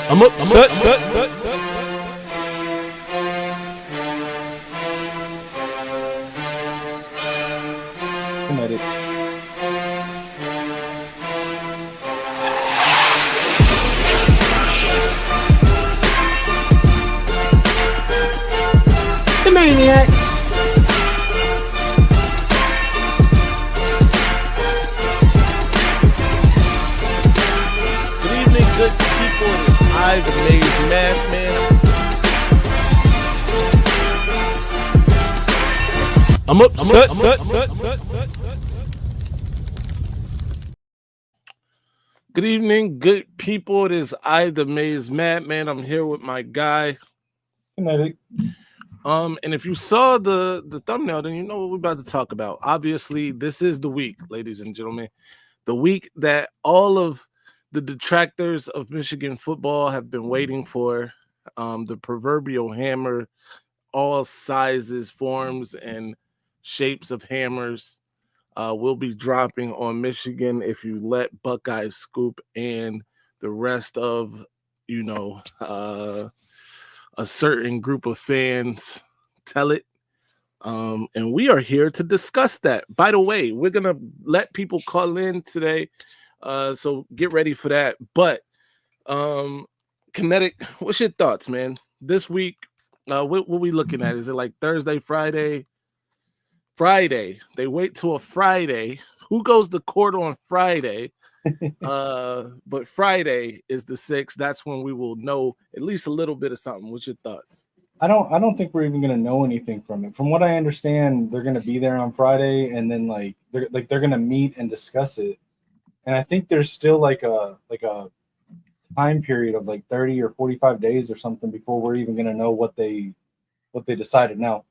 I'm upset. Kinetic. The maniac. Good evening, good people. It is I, the Maize Madman. I'm upset. Good evening, good people. It is I, the Maize Madman. I'm here with my guy. Kinetic. And if you saw the thumbnail, then you know what we're about to talk about. Obviously, this is the week, ladies and gentlemen, the week that all of the detractors of Michigan football have been waiting for. The proverbial hammer, all sizes, forms, and shapes of hammers will be dropping on Michigan if you let Buckeye Scoop and the rest of, a certain group of fans tell it. And we are here to discuss that. By the way, we're going to let people call in today. So get ready for that. But Kinetic, what's your thoughts, man? This week, what we looking at? Is it like Thursday, Friday? Friday. They wait till a Friday. Who goes to court on Friday? But Friday is the 6th. That's when we will know at least a little bit of something. What's your thoughts? I don't think we're even going to know anything from it. From what I understand, they're going to be there on Friday, and then they're going to meet and discuss it. And I think there's still like a time period of like 30 or 45 days or something before we're even going to know what they decided. Now,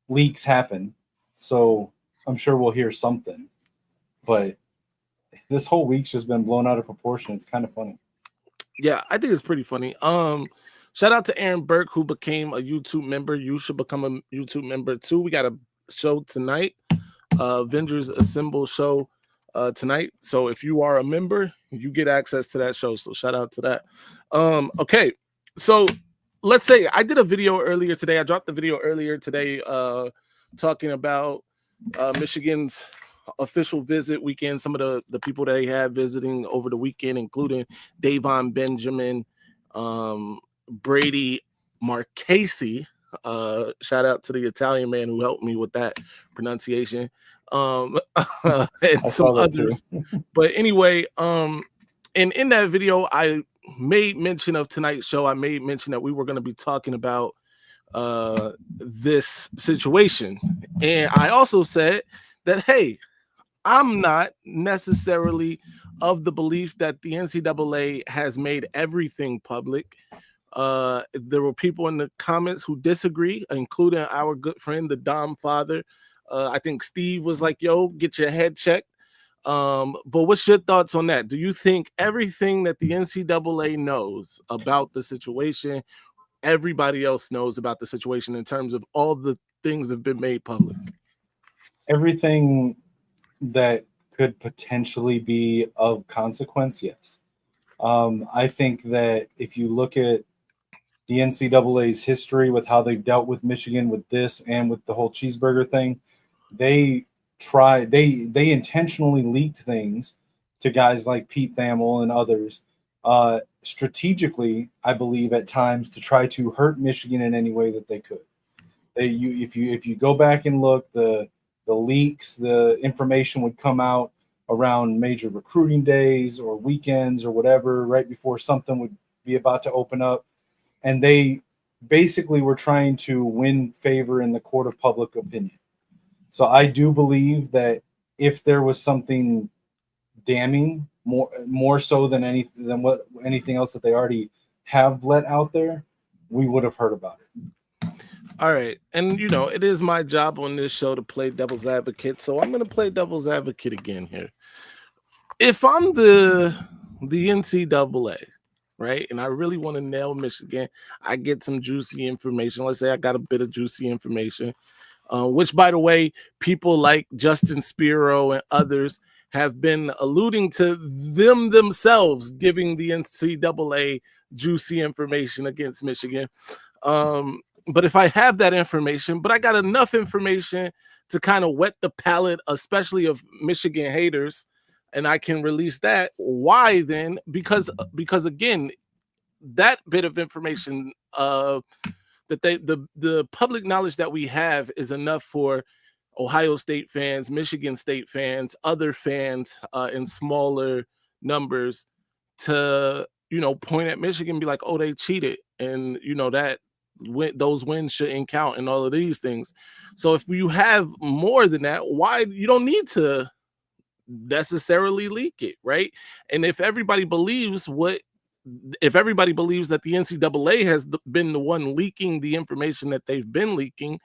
leaks happen, so I'm sure we'll hear something. But this whole week's just been blown out of proportion. It's kind of funny. Yeah, I think it's pretty funny. Shout out to Aaron Burke, who became a YouTube member. You should become a YouTube member too. We got a show tonight, Avengers Assemble show tonight. So if you are a member, you get access to that show. So shout out to that. Okay, so let's say I did a video earlier today. I dropped the video earlier today talking about Michigan's official visit weekend, some of the people they had visiting over the weekend, including Davon Benjamin, Brady Marchese. Shout out to the Italian man who helped me with that pronunciation. And some others. But anyway, and in that video, I made mention of tonight's show. I made mention that we were going to be talking about this situation. And I also said that, hey, I'm not necessarily of the belief that the NCAA has made everything public. There were people in the comments who disagree, including our good friend, the Dom father. I think Steve was like, yo, get your head checked. But what's your thoughts on that? Do you think everything that the NCAA knows about the situation, everybody else knows about the situation in terms of all the things that have been made public? Everything that could potentially be of consequence, yes. I think that if you look at the NCAA's history with how they've dealt with Michigan with this and with the whole cheeseburger thing, they intentionally leaked things to guys like Pete Thamel and others strategically, I believe, at times to try to hurt Michigan in any way that they could. If you go back and look, the leaks, the information would come out around major recruiting days or weekends or whatever, right before something would be about to open up. And they basically were trying to win favor in the court of public opinion. So I do believe that if there was something damning, more so than anything else that they already have let out there, we would have heard about it. All right. And, it is my job on this show to play devil's advocate. So I'm going to play devil's advocate again here. If I'm the NCAA, right, and I really want to nail Michigan, I get some juicy information. Let's say I got a bit of juicy information, which, by the way, people like Justin Spiro and others have been alluding to them themselves giving the NCAA juicy information against Michigan. But if I have that information, but I got enough information to kind of wet the palate, especially of Michigan haters, and I can release that, why then? Because again, that bit of information that the public knowledge that we have is enough for Ohio State fans, Michigan State fans, other fans in smaller numbers to point at Michigan and be like, oh, they cheated, and that those wins shouldn't count and all of these things. So if you have more than that, why you don't need to necessarily leak it, right? And if everybody believes that the NCAA has been the one leaking the information that they've been leaking,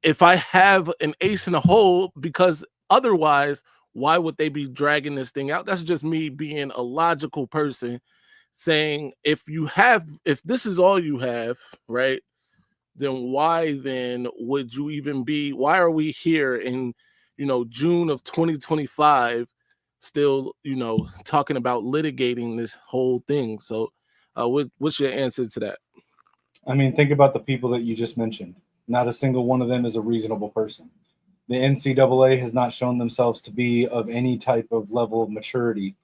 if I have an ace in a hole, because otherwise, why would they be dragging this thing out? That's just me being a logical person saying, if this is all you have, right, then why then would you even why are we here in June of 2025 still talking about litigating this whole thing? So what's your answer to that? I mean, think about the people that you just mentioned. Not a single one of them is a reasonable person. The NCAA has not shown themselves to be of any type of level of maturity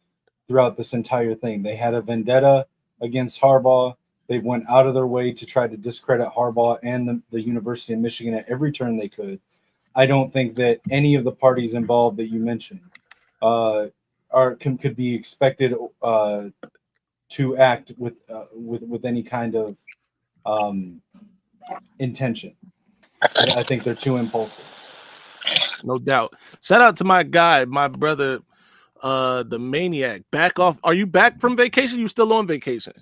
throughout this entire thing. They had a vendetta against Harbaugh. They went out of their way to try to discredit Harbaugh and the University of Michigan at every turn they could. I don't think that any of the parties involved that you mentioned could be expected to act with any kind of intention. I think they're too impulsive. No doubt. Shout out to my guy, my brother, the Maniac. Back off. Are you back from vacation? You still on vacation?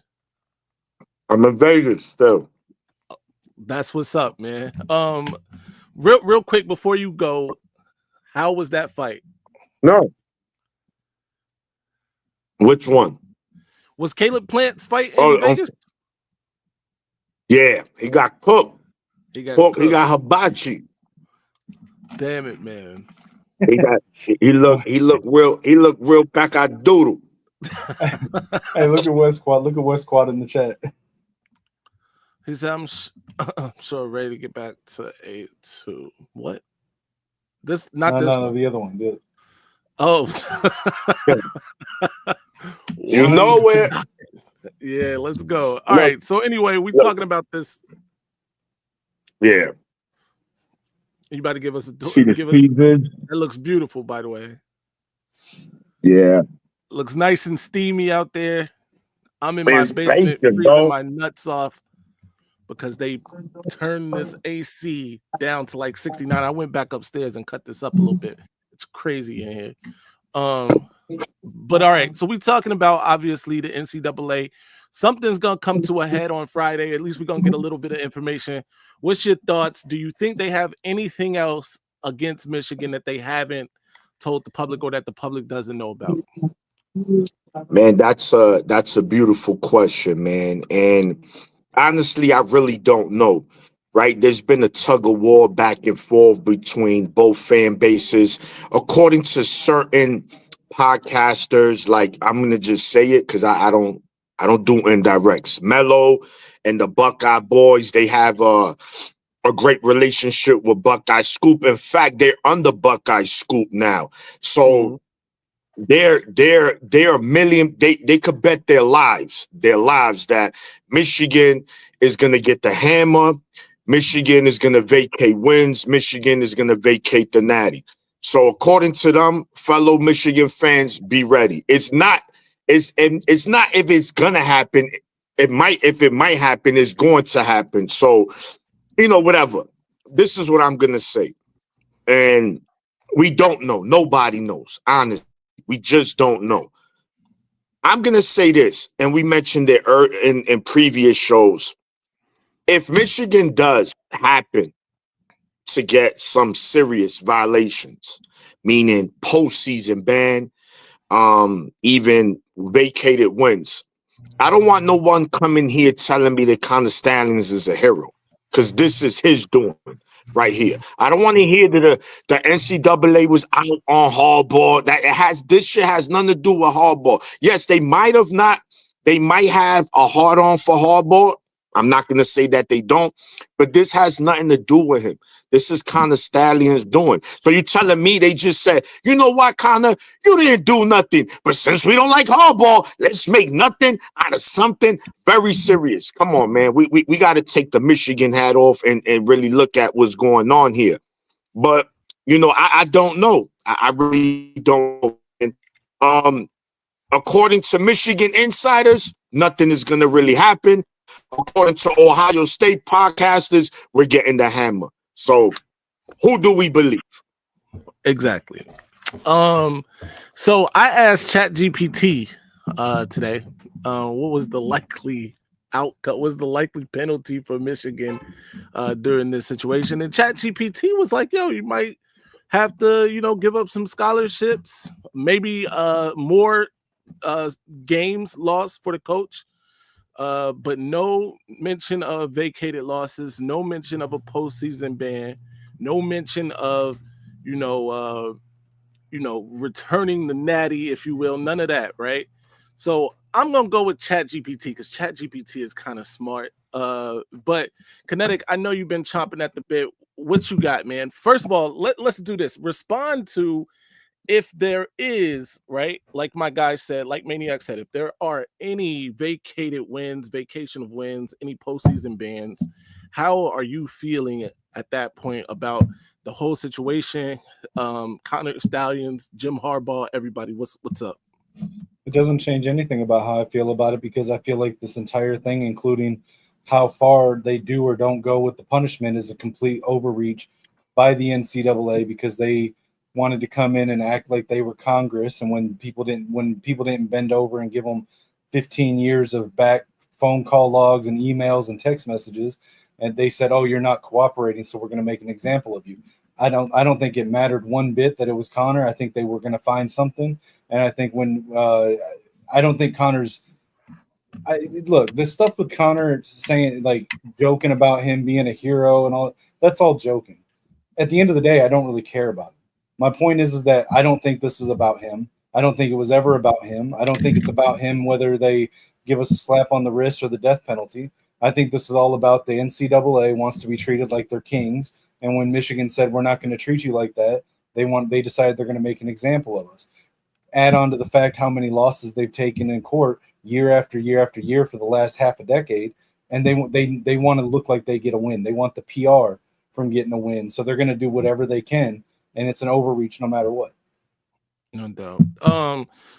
I'm in Vegas still. That's what's up, man. Real quick before you go, how was that fight? No. Which one? Was Caleb Plant's fight in Vegas? Yeah, he got cooked. He got hibachi. Damn it, man. He looked real cacadoodle. Hey, look at West Quad. Look at West Quad in the chat. He said, I'm so ready to get back to 8-2. What? This not no, this no, one. The other one. Oh. You know where? Yeah, let's go. All right. So anyway, we're talking about this. Yeah. You about to give us a That looks beautiful, by the way. Yeah. Looks nice and steamy out there. I'm in my basement freezing my nuts off because they turned this AC down to like 69. I went back upstairs and cut this up a little bit. It's crazy in here. But all right, so we're talking about obviously the NCAA. Something's gonna come to a head on Friday. At least we're gonna get a little bit of information. What's your thoughts? Do you think they have anything else against Michigan that they haven't told the public or that the public doesn't know about? Man, that's a beautiful question, man. And honestly, I really don't know. Right? There's been a tug of war back and forth between both fan bases. According to certain podcasters, like I'm gonna just say it because I don't do indirects. Mello and the Buckeye boys, they have a great relationship with Buckeye Scoop. In fact, they're under Buckeye Scoop now. So they're a million. They could bet their lives that Michigan is gonna get the hammer. Michigan is gonna vacate wins. Michigan is gonna vacate the natty. So according to them, fellow Michigan fans, be ready. It's not if it's gonna happen. It might happen, it's going to happen. So, whatever. This is what I'm gonna say. And we don't know. Nobody knows. Honestly, we just don't know. I'm gonna say this, and we mentioned it in previous shows. If Michigan does happen to get some serious violations, meaning postseason ban, even vacated wins, I don't want no one coming here telling me that Connor Stallings is a hero. because this is his doing right here. I don't want to hear that the NCAA was out on hardball. This shit has nothing to do with hardball. Yes, they might have a hard on for hardball. I'm not going to say that they don't, but this has nothing to do with him. This is Connor Stallion's doing. So you're telling me they just said, you know what, Connor, you didn't do nothing, but since we don't like hardball, let's make nothing out of something very serious. Come on, man. We got to take the Michigan hat off and really look at what's going on here. But, you know, I don't know. I really don't know. And, according to Michigan insiders, nothing is going to really happen. According to Ohio State podcasters, we're getting the hammer. So who do we believe? Exactly. So I asked ChatGPT today, what was the likely outcome, was the likely penalty for Michigan during this situation? And ChatGPT was like, yo, you might have to, you know, give up some scholarships, maybe more games lost for the coach. But no mention of vacated losses, no mention of a postseason ban, no mention of, returning the natty, if you will, none of that, right? So I'm gonna go with ChatGPT because ChatGPT is kind of smart. But Kinetic, I know you've been chomping at the bit. What you got, man? First of all, let's do this. Respond to if there is, right, like my guy said, like Maniac said, if there are any vacated wins, vacation of wins, any postseason bans, how are you feeling at that point about the whole situation? Connor Stallions, Jim Harbaugh, everybody, what's up? It doesn't change anything about how I feel about it, because I feel like this entire thing, including how far they do or don't go with the punishment, is a complete overreach by the NCAA, because they wanted to come in and act like they were Congress, and when people didn't bend over and give them 15 years of back phone call logs and emails and text messages, and they said, "Oh, you're not cooperating, so we're going to make an example of you." I don't think it mattered one bit that it was Connor. I think they were going to find something, and I think I don't think Connor's. Look, this stuff with Connor saying, like, joking about him being a hero and all, that's all joking. At the end of the day, I don't really care about it. My point is that I don't think this was about him. I don't think it was ever about him. I don't think it's about him whether they give us a slap on the wrist or the death penalty. I think this is all about the NCAA wants to be treated like they're kings. And when Michigan said, we're not going to treat you like that, they decided they're going to make an example of us. Add on to the fact how many losses they've taken in court year after year after year for the last half a decade. And they want to look like they get a win. They want the PR from getting a win. So they're going to do whatever they can. And it's an overreach no matter what. No doubt.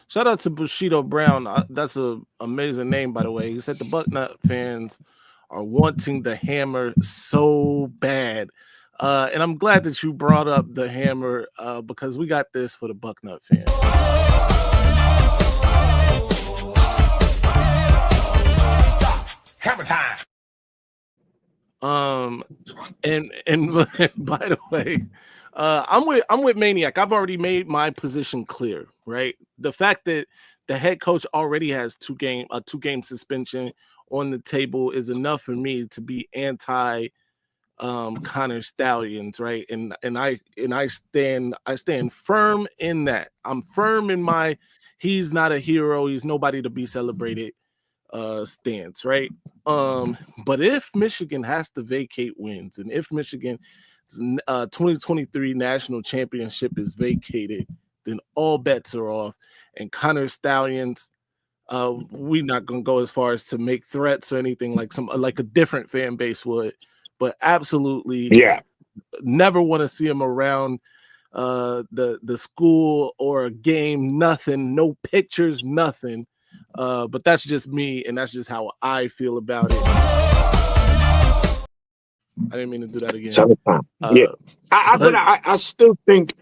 Shout out to Bushido Brown. That's an amazing name, by the way. He said the Bucknut fans are wanting the hammer so bad. And I'm glad that you brought up the hammer because we got this for the Bucknut fans. Stop. Hammer time. And by the way, I'm with Maniac. I've already made my position clear, right? The fact that the head coach already has two game suspension on the table is enough for me to be anti Connor Stallions, right? And I stand firm in that. I'm firm in my he's not a hero, he's nobody to be celebrated stance, right? But if Michigan has to vacate wins, and if Michigan's 2023 national championship is vacated, then all bets are off. And Connor Stallions, we're not gonna go as far as to make threats or anything like a different fan base would, but absolutely, yeah, never want to see him around the school or a game. Nothing, no pictures, nothing. But that's just me, and that's just how I feel about it. I didn't mean to do that again. Yeah, I still think,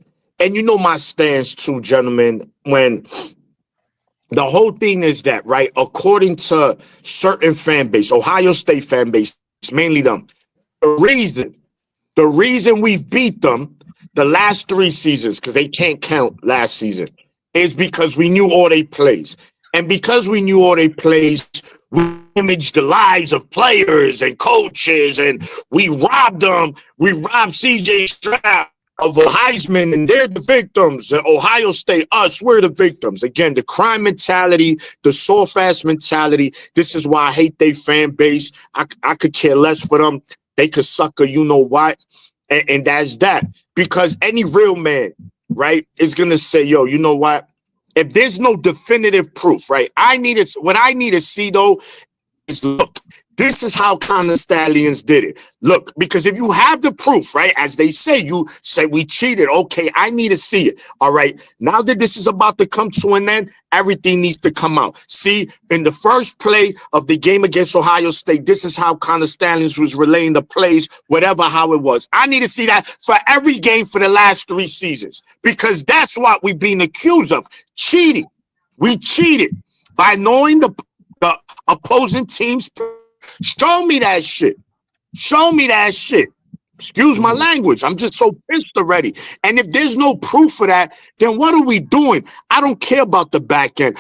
and you know my stance too, gentlemen, when the whole thing is that, right, according to certain fan base, Ohio State fan base, mainly them, the reason we've beat them the last 3 seasons, because they can't count last season, is because we knew all they plays. And because we knew all they plays, We damaged the lives of players and coaches, and we robbed them. We robbed CJ Stroud of a Heisman, and they're the victims. Ohio State, us, we're the victims. Again, the crime mentality, the soft-ass mentality. This is why I hate their fan base. I could care less for them. They could suck a you-know-what, and that's that. Because any real man, right, is going to say, yo, you know what? If there's no definitive proof, right, what I need to see, though, is look, this is how Connor Stallions did it. Look, because if you have the proof, right, as they say, you say we cheated. Okay, I need to see it. All right. Now that this is about to come to an end, everything needs to come out. See, in the first play of the game against Ohio State, this is how Connor Stallions was relaying the plays, whatever how it was. I need to see that for every game for the last 3 seasons, because that's what we've been accused of, cheating. We cheated by knowing the opposing teams. Show me that shit. Show me that shit. Excuse my language. I'm just so pissed already. And if there's no proof for that, then what are we doing? I don't care about the back end.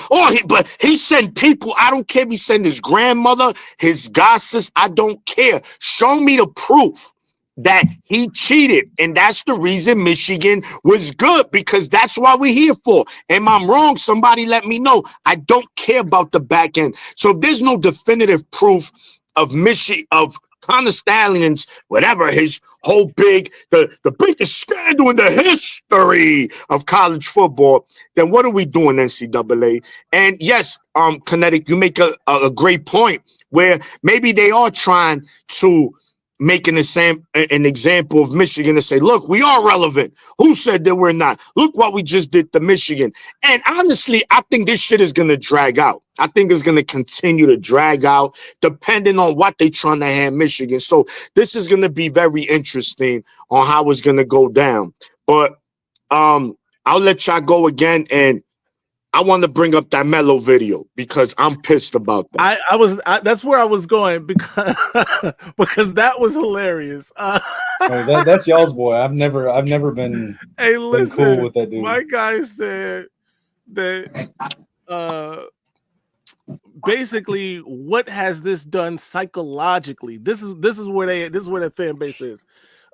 But he sent people. I don't care if he sent his grandmother, his gossips. I don't care. Show me the proof that he cheated. And that's the reason Michigan was good, because that's why we're here for. Am I wrong? Somebody let me know. I don't care about the back end. So if there's no definitive proof of Connor Stallions, whatever, his whole the biggest scandal in the history of college football, then what are we doing, NCAA? And yes, Kinetic, you make a great point where maybe they are trying to make an example of Michigan and say, look, we are relevant. Who said that we're not? Look what we just did to Michigan. And honestly, I think this shit is going to drag out. I think it's going to continue to drag out depending on what they're trying to hand Michigan. So this is going to be very interesting on how it's going to go down. But I'll let y'all go again, and I want to bring up that Mello video because I'm pissed about that. That's where I was going because that was hilarious. That's y'all's boy. I've never been. Hey, listen, been cool with that dude. My guy said that basically, what has this done psychologically? This is where the fan base is.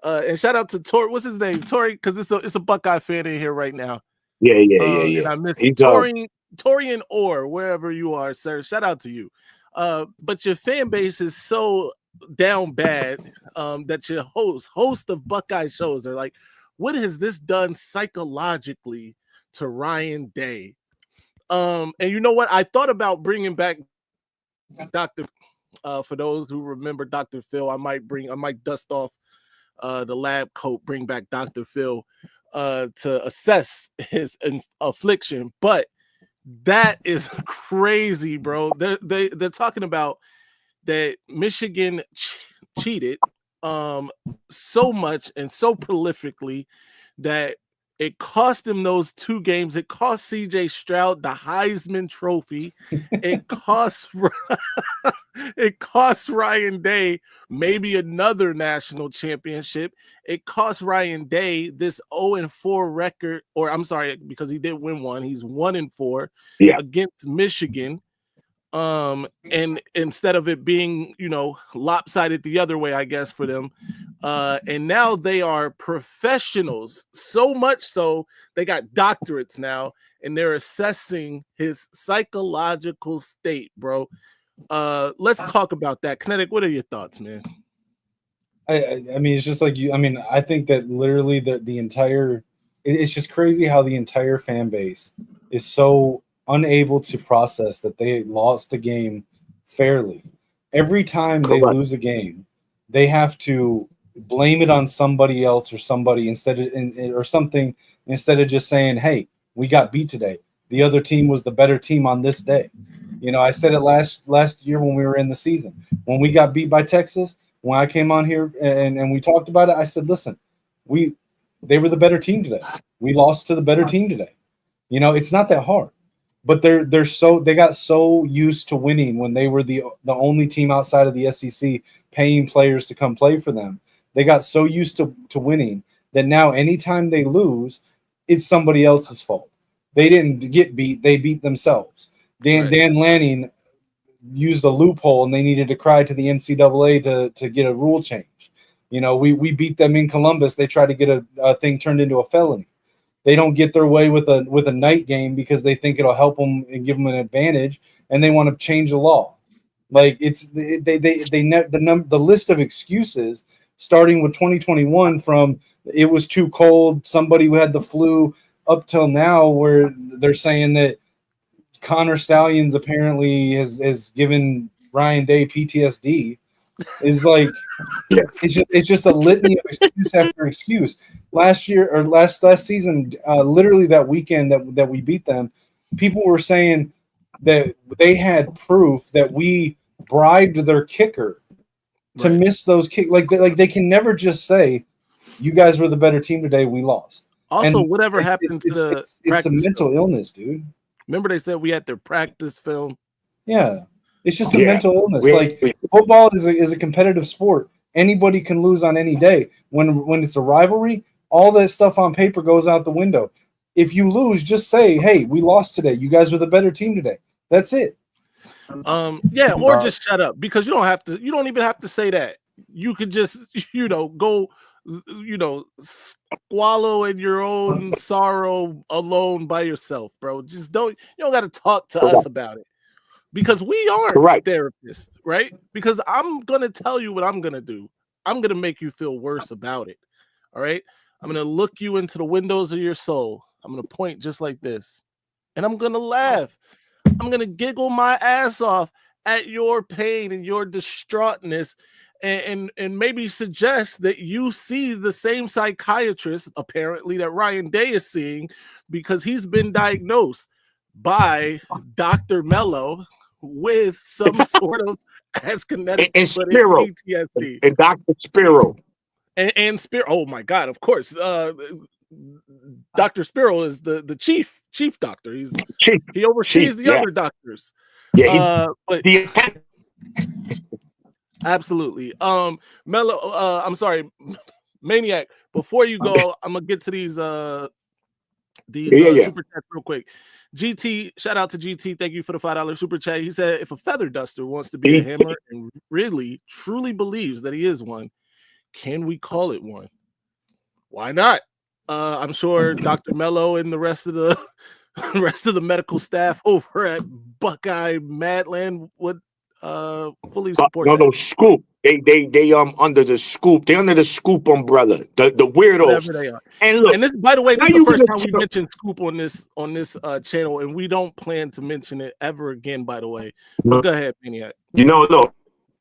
And shout out to Tori. What's his name? Tori, because it's a Buckeye fan in here right now. Yeah. And I miss Torian or wherever you are, sir. Shout out to you. But your fan base is so down bad that your host of Buckeye shows are like, what has this done psychologically to Ryan Day? And you know what? I thought about bringing back Dr. For those who remember Dr. Phil, I might dust off the lab coat, bring back Dr. Phil to assess his affliction, but that is crazy, bro. They're talking about that Michigan cheated so much and so prolifically that it cost him those 2 games. It cost CJ Stroud the Heisman Trophy. It cost Ryan Day maybe another national championship. It cost Ryan Day this 0-4 record, or I'm sorry, because he did win one. He's 1-4 against Michigan. And instead of it being, lopsided the other way, I guess, for them. And now they are professionals, so much so they got doctorates now, and they're assessing his psychological state, bro. Let's talk about that. Kinetic, what are your thoughts, man? I mean, it's just like you. I mean, I think that literally the entire. It's just crazy how the entire fan base is so unable to process that they lost a game fairly. Every time they lose a game, they have to blame it on somebody else or somebody instead of just saying, hey, we got beat today. The other team was the better team on this day. I said it last year when we were in the season. When we got beat by Texas, when I came on here and we talked about it, I said, listen, they were the better team today. We lost to the better team today. It's not that hard. But they got so used to winning when they were the only team outside of the SEC paying players to come play for them. They got so used to winning that now anytime they lose, it's somebody else's fault. They didn't get beat; they beat themselves. Dan Lanning used a loophole and they needed to cry to the NCAA to get a rule change. You know, we beat them in Columbus. They tried to get a thing turned into a felony. They don't get their way with a night game because they think it'll help them and give them an advantage, and they want to change the law. Like the list of excuses starting with 2021 from it was too cold, somebody who had the flu, up till now where they're saying that Connor Stallions apparently has given Ryan Day PTSD is like it's just a litany of excuse after excuse. Last year or last season, literally that weekend that we beat them, people were saying that they had proof that we bribed their kicker to miss those kick. Like they can never just say, "You guys were the better team today. We lost." Also, And whatever happened to the it's a mental illness, dude. Remember they said we had their practice film. Yeah, it's just a mental illness. Like football is a competitive sport. Anybody can lose on any day. When it's a rivalry, all that stuff on paper goes out the window. If you lose, just say, "Hey, we lost today. You guys were the better team today." That's it. Yeah, or just shut up, because you don't even have to say that. You could just, go, swallow in your own sorrow alone by yourself, bro. You don't got to talk to us about it, because we aren't therapists, right? Because I'm going to tell you what I'm going to do. I'm going to make you feel worse about it. All right. I'm going to look you into the windows of your soul. I'm going to point just like this, and I'm going to laugh. I'm going to giggle my ass off at your pain and your distraughtness, and maybe suggest that you see the same psychiatrist, apparently, that Ryan Day is seeing, because he's been diagnosed by Dr. Mello with some sort of kinetic PTSD. And Dr. Spiro. And Spiro, oh my God, of course. Dr. Spiro is the chief doctor. He oversees the other doctors. Yeah, but absolutely. Mello, I'm sorry, Maniac. Before you go, I'm gonna get to these super chats real quick. GT, shout out to GT. Thank you for the $5 super chat. He said, if a feather duster wants to be a hammer and really truly believes that he is one, can we call it one? Why not? I'm sure Dr. Mello and the rest of the medical staff over at Buckeye Madland would fully support that. No, Scoop. They under the Scoop. They under the Scoop umbrella. The weirdos. Whatever they are. And look, and this, by the way, this is the first time we mentioned Scoop on this channel, and we don't plan to mention it ever again, by the way. But go ahead, Maniac.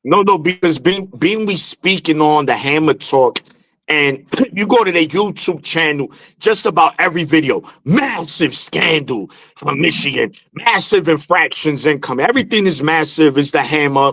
No, because being we speaking on the Hammer Talk, and you go to their YouTube channel, just about every video, massive scandal from Michigan, massive infractions income, everything is massive. Is the Hammer,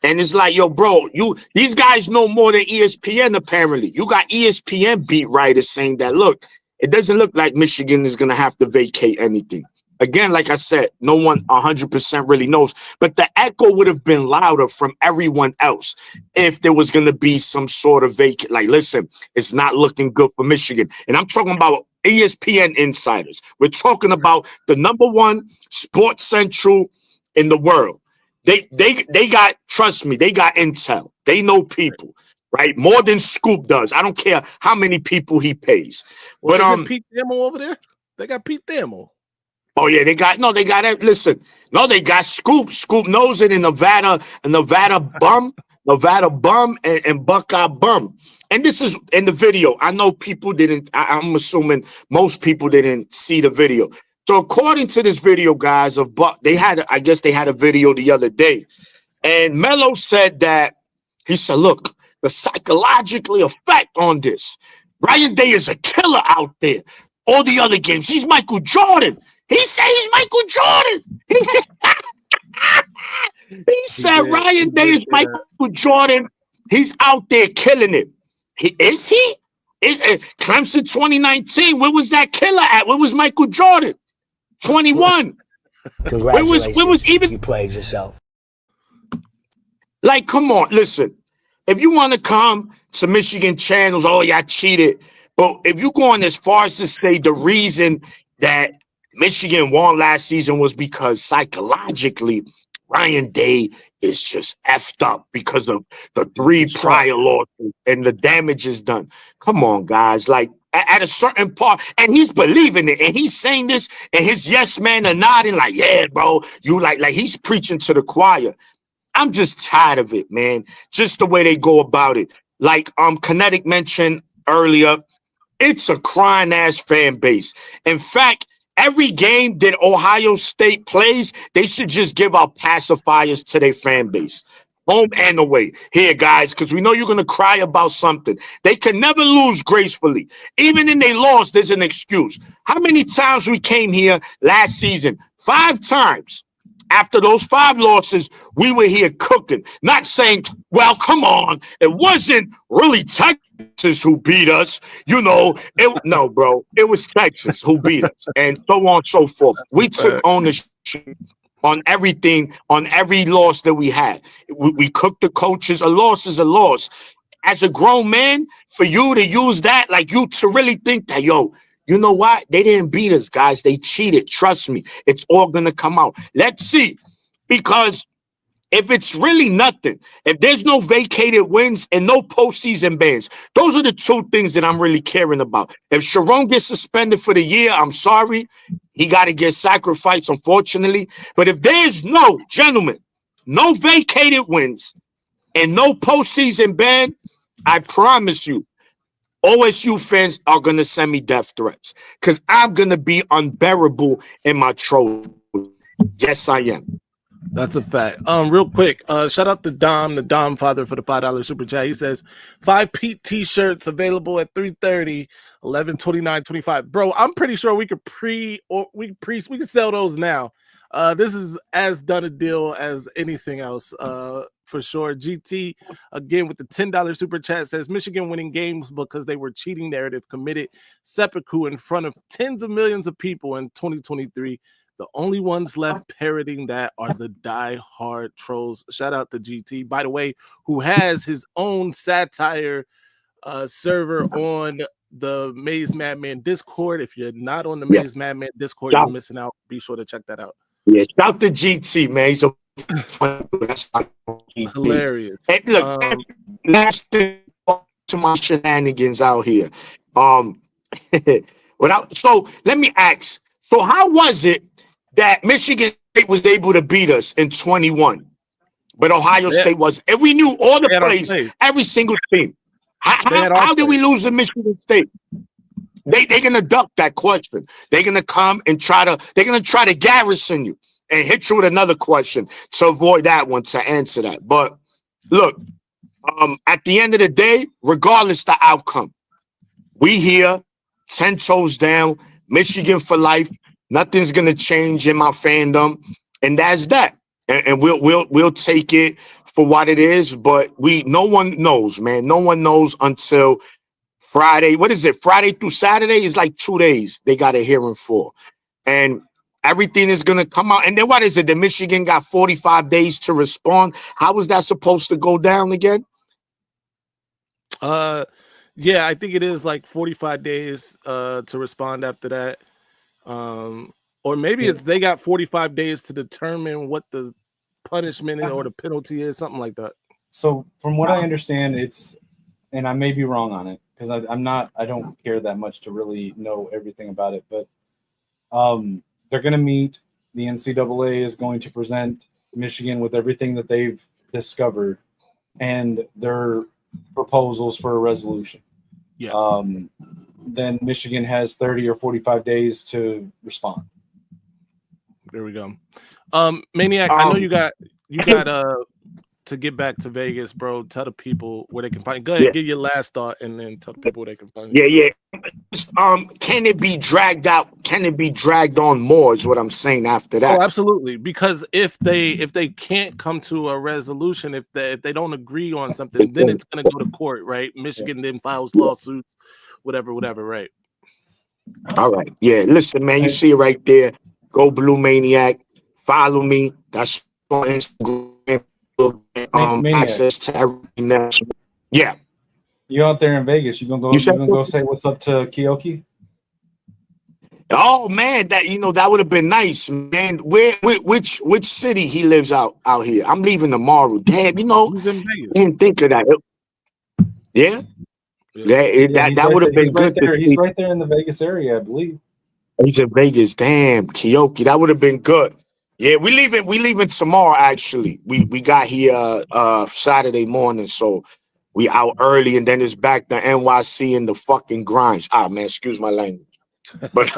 and it's like, yo, bro, these guys know more than ESPN. Apparently, you got ESPN beat writers saying that, look, it doesn't look like Michigan is gonna have to vacate anything. Again, like I said, no one 100% really knows, but the echo would have been louder from everyone else if there was going to be some sort of vacant. Like, listen, it's not looking good for Michigan. And I'm talking about ESPN insiders. We're talking about the #1 sports central in the world. They got, trust me, they got intel. They know people, right? More than Scoop does. I don't care how many people he pays. Well, but Pete Thamel over there? They got Pete Thamel. Oh yeah, they got it. Listen, no, they got Scoop. Scoop knows it in Nevada bum, and Buckeye bum. And this is in the video. I know people didn't. I'm assuming most people didn't see the video. So according to this video, guys, I guess they had a video the other day, and Mello said that he said, look, the psychological effect on this. Ryan Day is a killer out there. All the other games, he's Michael Jordan. He said he's Michael Jordan. He said Ryan Day is Michael Jordan. He's out there killing it. Is he? Clemson 2019. Where was that killer at? Where was Michael Jordan? 21. Congratulations. Where was even? You played yourself. Like, come on, listen. If you want to come to Michigan channels, oh, y'all cheated. But if you going as far as to say the reason that Michigan won last season was because psychologically Ryan Day is just effed up because of the 3 prior losses and the damage is done. Come on, guys. Like, at a certain part, and he's believing it, and he's saying this, and his yes man are nodding like, yeah, bro, you like he's preaching to the choir. I'm just tired of it, man. Just the way they go about it. Like Kinetic mentioned earlier, it's a crying ass fan base. In fact, every game that Ohio State plays, they should just give out pacifiers to their fan base. Home and away. Here, guys, because we know you're going to cry about something. They can never lose gracefully. Even in their loss, there's an excuse. How many times we came here last season? 5 times. After those 5 losses, we were here cooking. Not saying, well, come on. It wasn't really Texas who beat us. You know, no, bro. It was Texas who beat us. And so on and so forth. We took ownership on everything, on every loss that we had. We cooked the coaches. A loss is a loss. As a grown man, for you to use that, like you to really think that, yo, you know what? They didn't beat us, guys. They cheated. Trust me. It's all going to come out. Let's see. Because if it's really nothing, if there's no vacated wins and no postseason bans, those are the 2 things that I'm really caring about. If Sharon gets suspended for the year, I'm sorry. He got to get sacrificed, unfortunately. But if there's no, gentlemen, no vacated wins and no postseason ban, I promise you, OSU fans are going to send me death threats because I'm going to be unbearable in my troll. Yes, I am. That's a fact. Real quick, shout out to Dom, the Dom father, for the $5 super chat. He says 5 Pete t-shirts available at 3:30, 11/29/25. Bro, I'm pretty sure we could we can sell those now. This is as done a deal as anything else. For sure. GT again with the $10 super chat says Michigan winning games because they were cheating narrative committed seppuku in front of tens of millions of people in 2023. The only ones left parroting that are the die-hard trolls. Shout out to GT, by the way, who has his own satire server on the Maize Madman Discord. If you're not on the Maize Madman Discord, you're missing out. Be sure to check that out. Yeah, shout to GT, man. He's so funny. That's hilarious. Hey, look, last thing to my shenanigans out here. So let me ask. So how was it that Michigan State was able to beat us in 21, but Ohio State wasn't? And we knew all the plays, every single team. How did we lose to Michigan State? They're gonna duck that question. They're gonna come and try to garrison you and hit you with another question to avoid that one, to answer that. But look, at the end of the day, regardless the outcome, we here 10 toes down, Michigan for life. Nothing's gonna change in my fandom, and that's that. And we'll take it for what it is. But no one knows, man. No one knows until Friday. What is it? Friday through Saturday is like 2 days. They got a hearing for, and everything is gonna come out. And then what is it? The Michigan got 45 days to respond. How was that supposed to go down again? Yeah, I think it is like 45 days to respond after that. Or maybe it's they got 45 days to determine what the punishment or the penalty is, something like that. So from what I understand, it's, and I may be wrong on it because I don't care that much to really know everything about it, but they're going to meet. The NCAA is going to present Michigan with everything that they've discovered and their proposals for a resolution. Yeah. Then Michigan has 30 or 45 days to respond. There we go. Maniac, I know you got to get back to Vegas, bro. Tell the people where they can find. Go ahead, give your last thought, and then tell the people where they can find. Yeah. Can it be dragged out? Can it be dragged on more? Is what I'm saying after that. Oh, absolutely. Because if they can't come to a resolution, if they don't agree on something, then it's gonna go to court, right? Michigan then files lawsuits, whatever, right? All right. Yeah. Listen, man. You see it right there. Go Blue Maniac. Follow me. That's on Instagram. Access to everything. Yeah. You out there in Vegas? You gonna go say what's up to Kyoki? Oh man, that would have been nice, man. Which city he lives out here? I'm leaving tomorrow. Damn, He's in Vegas. didn't think of that. Yeah, that would have been good to He's see. right there in the Vegas area, I believe. He's in Vegas. Damn, Kyoki, that would have been good. Yeah, we leaving tomorrow. Actually, we got here Saturday morning, so we out early, and then it's back to NYC and the fucking grinds. Ah man, excuse my language. But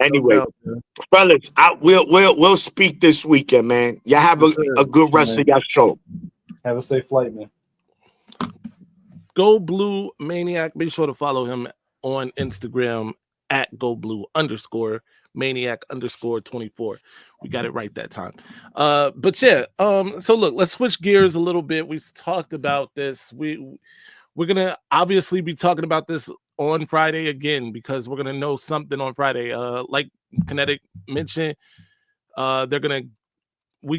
anyway, doubt, man. fellas, we'll speak this weekend, man. Y'all have a good rest of your show. Have a safe flight, man. Go Blue Maniac. Be sure to follow him on Instagram at Go Blue _Maniac_24. We got it right that time. But yeah, so look, let's switch gears a little bit. We've talked about this. We're gonna obviously be talking about this on Friday again because we're gonna know something on Friday. Like Kinetic mentioned, we're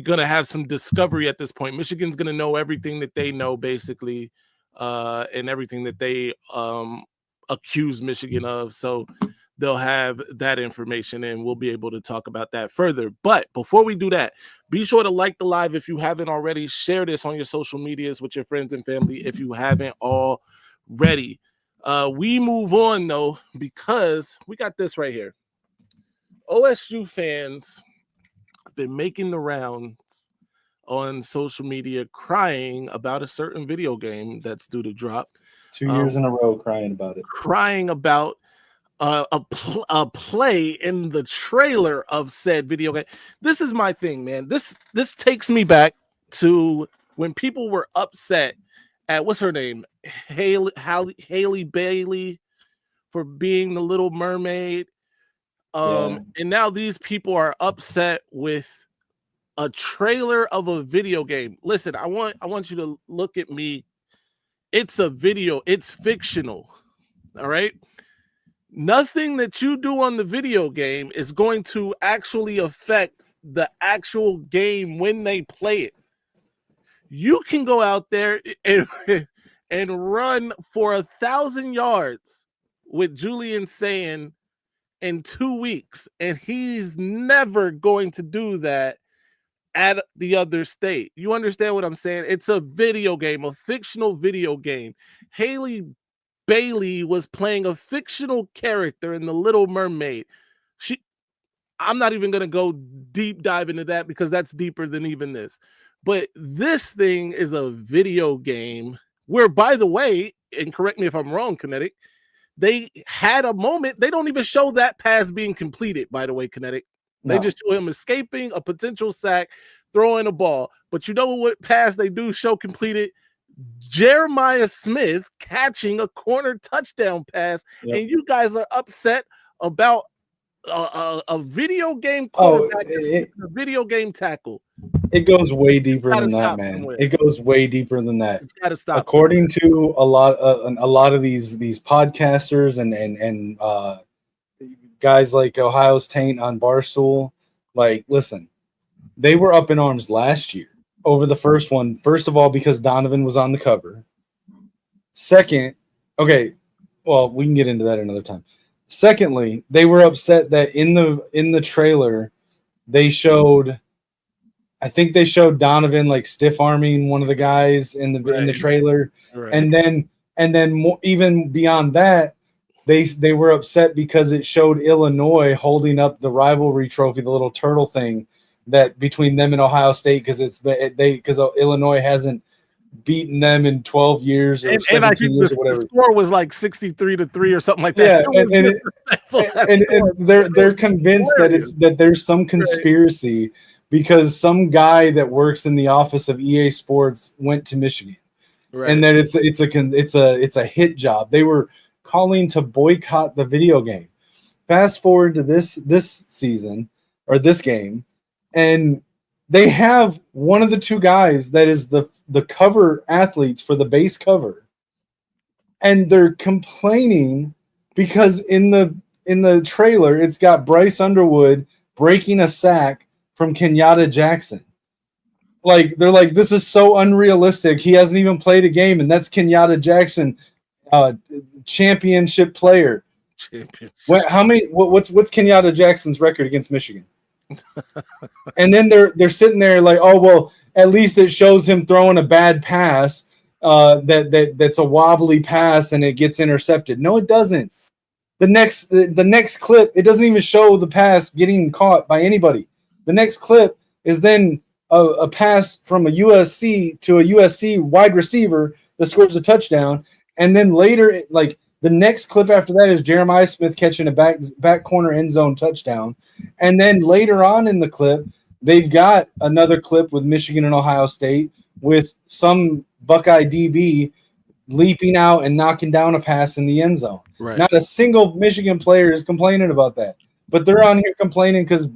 gonna have some discovery at this point. Michigan's gonna know everything that they know, basically, and everything that they accuse Michigan of. So they'll have that information and we'll be able to talk about that further. But before we do that, be sure to like the live if you haven't already. Share this on your social medias with your friends and family if you haven't already. We move on though, because we got this right here. OSU fans have been making the rounds on social media crying about a certain video game that's due to drop. 2 years in a row crying about it. Crying about a play in the trailer of said video game. This is my thing, man. This takes me back to when people were upset at what's her name, Haley Bailey, for being the Little Mermaid. And now these people are upset with a trailer of a video game. Listen, I want you to look at me. It's a video. It's fictional. All right. Nothing that you do on the video game is going to actually affect the actual game when they play it. You can go out there and run for 1,000 yards with Julian saying in 2 weeks, and he's never going to do that at the other state. You understand what I'm saying? It's a video game, a fictional video game. Haley Bailey was playing a fictional character in The Little Mermaid. I'm not even going to go deep dive into that because that's deeper than even this. But this thing is a video game where, by the way, and correct me if I'm wrong, Kinetic, they had a moment. They don't even show that pass being completed, by the way, Kinetic. They just show him escaping a potential sack, throwing a ball. But you know what pass they do show completed? Jeremiah Smith catching a corner touchdown pass, and you guys are upset about a video game quarterback, a video game tackle. It goes way deeper than that, man. Somewhere. It goes way deeper than that. It's got to stop. According to a lot of these podcasters and guys like Ohio's Taint on Barstool, like, listen, they were up in arms last year over the first one. First of all, because Donovan was on the cover. Second, okay, well, we can get into that another time. Secondly, they were upset that in the trailer they showed, I think they showed Donovan like stiff arming one of the guys in the trailer, and then more, even beyond that, they were upset because it showed Illinois holding up the rivalry trophy, the little turtle thing that between them and Ohio State, because Illinois hasn't beaten them in 12 years or and 17 I think years or whatever. The score was like 63-3 or something like that. Yeah, and they're convinced that there's some conspiracy because some guy that works in the office of EA Sports went to Michigan, and that it's a hit job. They were calling to boycott the video game. Fast forward to this season or this game, and they have one of the two guys that is the cover athletes for the base cover, and they're complaining because in the trailer it's got Bryce Underwood breaking a sack from Kenyatta Jackson. Like, they're like, this is so unrealistic. He hasn't even played a game, and that's Kenyatta Jackson, championship player. championship. How many? What's Kenyatta Jackson's record against Michigan? And then they're sitting there like, oh well, at least it shows him throwing a bad pass. That's a wobbly pass and it gets intercepted. No, it doesn't. The next clip, it doesn't even show the pass getting caught by anybody. The next clip is then a pass from a USC to a USC wide receiver that scores a touchdown, and then later, like the next clip after that is Jeremiah Smith catching a back corner end zone touchdown, and then later on in the clip, they've got another clip with Michigan and Ohio State with some Buckeye DB leaping out and knocking down a pass in the end zone. Right. Not a single Michigan player is complaining about that, but they're on here complaining because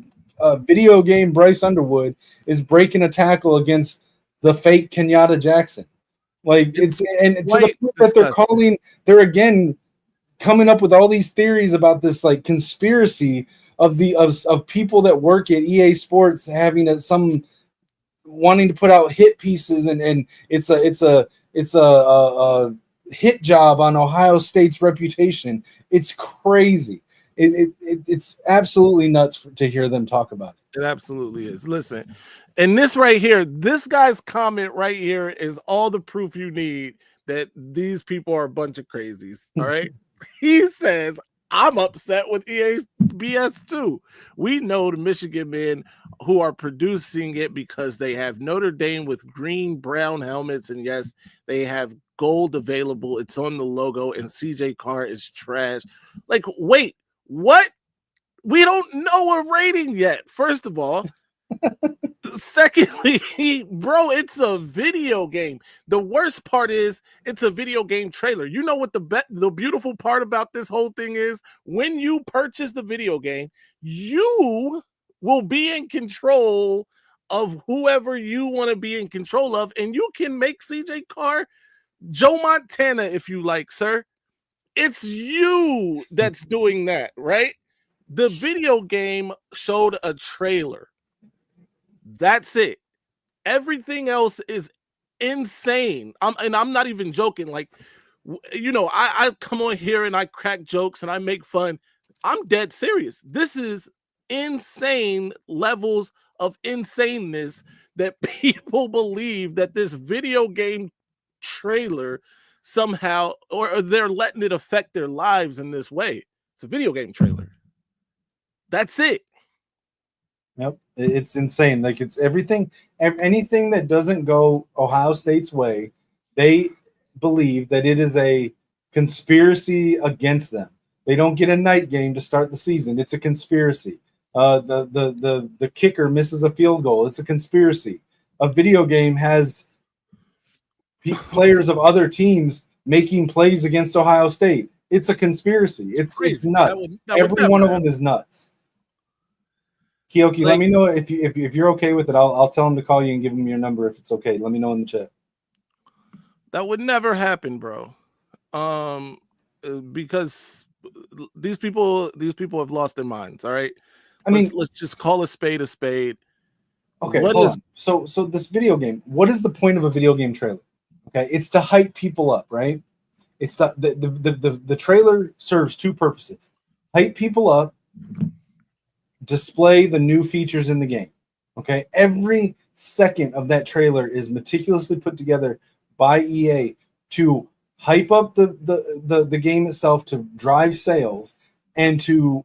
video game Bryce Underwood is breaking a tackle against the fake Kenyatta Jackson. Like it's and to the point that they're again coming up with all these theories about this like conspiracy of people that work at EA Sports having some wanting to put out hit pieces and it's a hit job on Ohio State's reputation. It's crazy. It's absolutely nuts to hear them talk about it. It absolutely is. Listen, and this right here, this guy's comment right here is all the proof you need that these people are a bunch of crazies. All right. He says, I'm upset with EA BS too. We know the Michigan men who are producing it because they have Notre Dame with green, brown helmets. And yes, they have gold available. It's on the logo and CJ Carr is trash. Like, wait, what? We don't know a rating yet. First of all, secondly, bro, it's a video game. The worst part is it's a video game trailer. You know what the beautiful part about this whole thing is? When you purchase the video game, you will be in control of whoever you want to be in control of, and you can make CJ Carr Joe Montana if you like, sir. It's you that's doing that, right? The video game showed a trailer. That's it. Everything else is insane. I'm not even joking. Like, you know, I come on here and I crack jokes and I make fun. I'm dead serious. This is insane levels of insaneness that people believe that this video game trailer somehow, or they're letting it affect their lives in this way. It's a video game trailer. That's it. Yep. It's insane. Like it's anything that doesn't go Ohio State's way, they believe that it is a conspiracy against them. They don't get a night game to start the season. It's a conspiracy. The kicker misses a field goal. It's a conspiracy. A video game has players of other teams making plays against Ohio State. It's a conspiracy. It's nuts. Every one of them is nuts. Kioki, let me know if you're okay with it. I'll tell him to call you and give him your number if it's okay. Let me know in the chat. That would never happen, bro. Because these people have lost their minds. All right. Let's just call a spade a spade. Okay. Hold on. So this video game. What is the point of a video game trailer? Okay, it's to hype people up, right? It's the trailer serves two purposes: hype people up, display the new features in the game. Okay, every second of that trailer is meticulously put together by EA to hype up the game itself, to drive sales, and to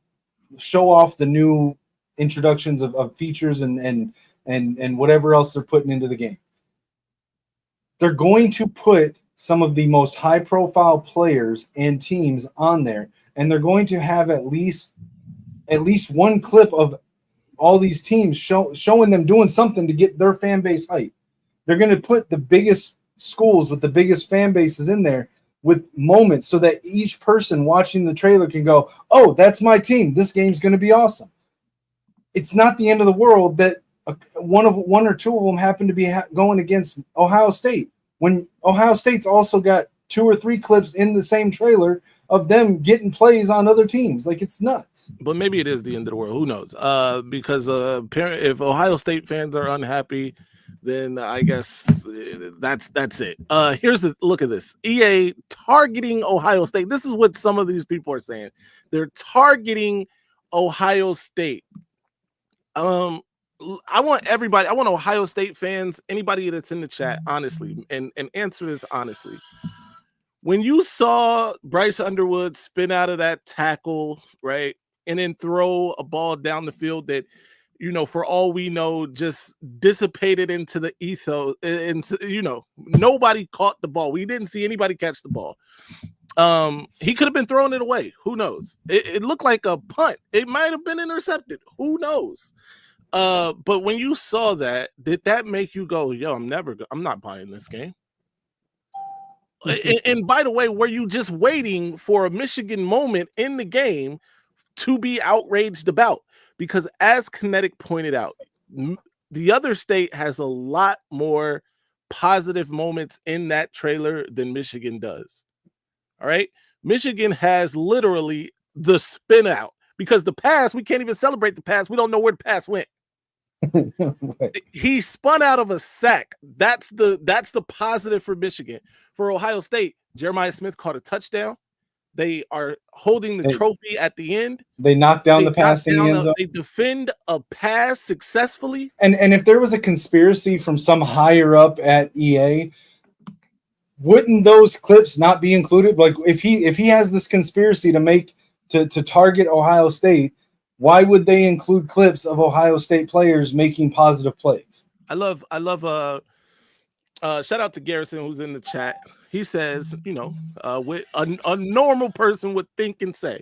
show off the new introductions of features and whatever else they're putting into the game. They're going to put some of the most high-profile players and teams on there, and they're going to have at least one clip of all these teams showing them doing something to get their fan base hype. They're going to put the biggest schools with the biggest fan bases in there with moments so that each person watching the trailer can go, oh, that's my team. This game's going to be awesome. It's not the end of the world that one or two of them happen to be going against Ohio State, when Ohio State's also got 2 or 3 clips in the same trailer of them getting plays on other teams. Like, it's nuts. But maybe it is the end of the world. Who knows? Because if Ohio State fans are unhappy, then I guess that's it. Here's the look at this. EA targeting Ohio State. This is what some of these people are saying. They're targeting Ohio State. I want everybody, I want Ohio State fans, anybody that's in the chat, honestly, and answer this honestly. When you saw Bryce Underwood spin out of that tackle, right, and then throw a ball down the field that, you know, for all we know, just dissipated into the ethos, and you know, nobody caught the ball. We didn't see anybody catch the ball. He could have been throwing it away. Who knows? It looked like a punt. It might have been intercepted. Who knows? But when you saw that, did that make you go, yo, I'm not buying this game? And by the way, were you just waiting for a Michigan moment in the game to be outraged about? Because as Kinetic pointed out, the other state has a lot more positive moments in that trailer than Michigan does. All right. Michigan has literally the spin out, because the pass, we can't even celebrate the pass. We don't know where the pass went. Right. He spun out of a sack. That's the positive for Michigan. For Ohio State, Jeremiah Smith caught a touchdown. They are holding the trophy at the end. They knocked down the pass in the end zone. They defend a pass successfully. And if there was a conspiracy from some higher up at EA, wouldn't those clips not be included? Like if he has this conspiracy to target Ohio State, why would they include clips of Ohio State players making positive plays? I love shout out to Garrison, who's in the chat. He says, you know, with a normal person would think and say,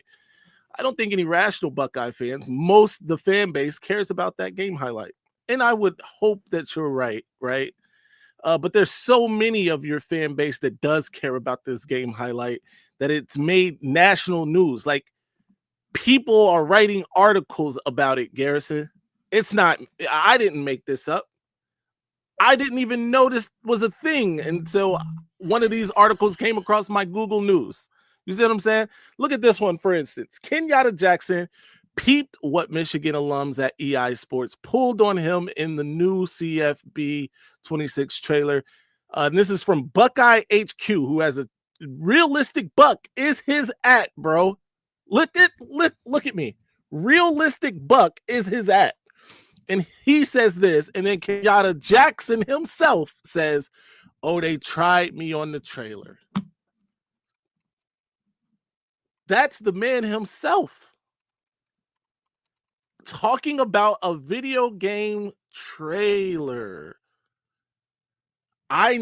I don't think any rational Buckeye fans, most the fan base cares about that game highlight. And I would hope that you're right? But there's so many of your fan base that does care about this game highlight that it's made national news. Like, people are writing articles about it, Garrison. It's not, I didn't make this up. I didn't even know this was a thing until one of these articles came across my Google News. You see what I'm saying? Look at this one, for instance. Kenyatta Jackson peeped what Michigan alums at EI Sports pulled on him in the new CFB 26 trailer. And this is from Buckeye HQ, who has a realistic buck is his at, bro. Look at me. Realistic buck is his at. And he says this, and then Kenyatta Jackson himself says, oh, they tried me on the trailer. That's the man himself talking about a video game trailer. I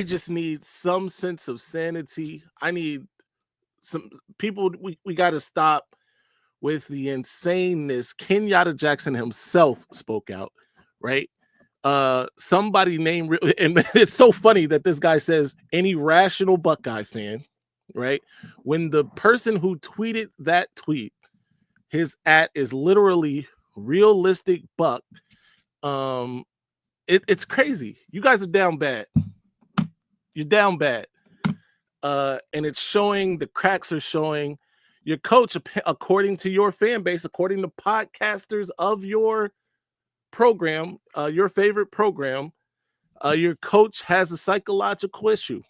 just need some sense of sanity. I need some people. We got to stop with the insaneness. Kenyatta Jackson himself spoke out, right? Somebody named, and it's so funny that this guy says any rational Buckeye fan, right? When the person who tweeted that tweet, his at is literally realistic buck. It's crazy. You guys are down bad. You're down bad. And it's showing, the cracks are showing. Your coach, according to your fan base, according to podcasters of your program, your favorite program, your coach has a psychological issue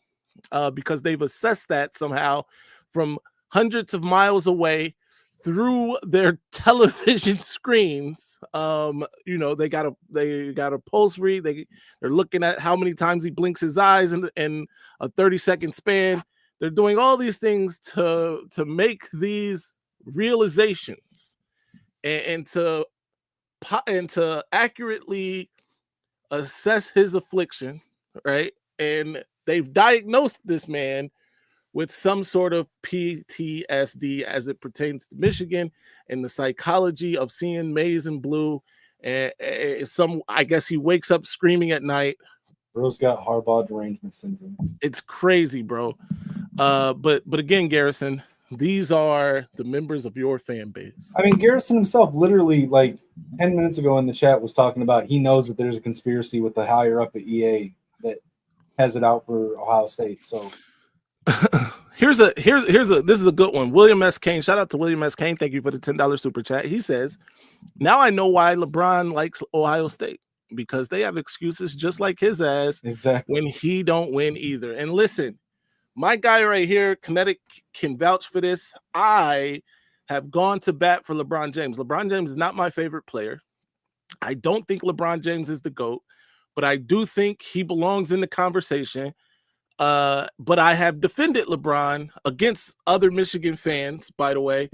because they've assessed that somehow from hundreds of miles away through their television screens. You know, they got a pulse read. They're looking at how many times he blinks his eyes in a 30-second span. They're doing all these things to make these realizations and to accurately assess his affliction, right? And they've diagnosed this man with some sort of PTSD as it pertains to Michigan and the psychology of seeing maize and blue. And I guess he wakes up screaming at night. Bro's got Harbaugh derangement syndrome. It's crazy, bro. But again, Garrison, these are the members of your fan base. I mean, Garrison himself literally like 10 minutes ago in the chat was talking about he knows that there's a conspiracy with the higher up at EA that has it out for Ohio State. So this is a good one. William S. Kane. Shout out to William S. Kane. Thank you for the $10 super chat. He says, now I know why LeBron likes Ohio State. because they have excuses just like his ass Exactly. when he don't win either. And listen, my guy right here, Kinetic, can vouch for this. I have gone to bat for LeBron James. LeBron James is not my favorite player. I don't think LeBron James is the GOAT, but I do think he belongs in the conversation. But I have defended LeBron against other Michigan fans, by the way,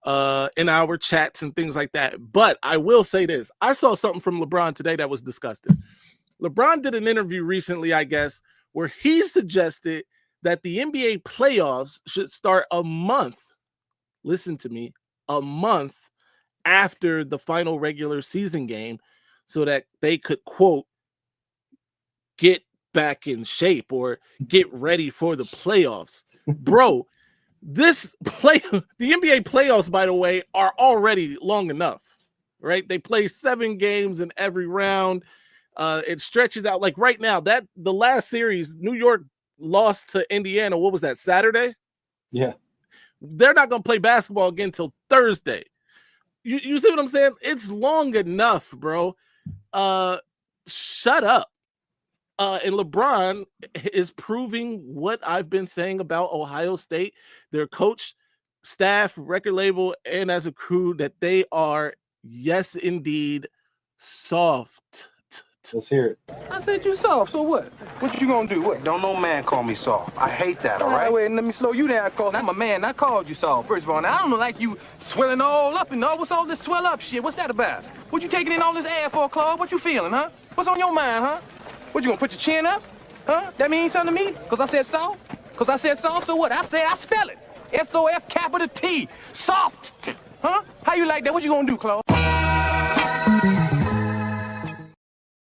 in our chats and things like that. But I will say this. I saw something from LeBron today that was disgusting. LeBron did an interview recently, I guess, where he suggested that the NBA playoffs should start a month, listen to me, a month after the final regular season game so that they could, quote, get back in shape or get ready for the playoffs. Bro, the NBA playoffs, by the way, are already long enough, right? They play 7 games in every round. It stretches out. Like right now, the last series, New York lost to Indiana. What was that, Saturday? Yeah. They're not going to play basketball again until Thursday. You see what I'm saying? It's long enough, bro. Shut up. And LeBron is proving what I've been saying about Ohio State, their coach, staff, record label, and as a crew, that they are, yes, indeed, soft. Let's hear it. I said you soft, so what? What you gonna do? What? Don't no man call me soft. I hate that, all right? Wait, let me slow you down, cause I'm a man. I called you soft. First of all, now I don't like you swelling all up and all. What's all this swell up shit? What's that about? What you taking in all this air for, Claude? What you feeling, huh? What's on your mind, huh? What, you gonna put your chin up? Huh? That means something to me? Cause I said soft? Cause I said soft, so what? I said I spell it. S-O-F capital T. Soft. Huh? How you like that? What you gonna do, Claude?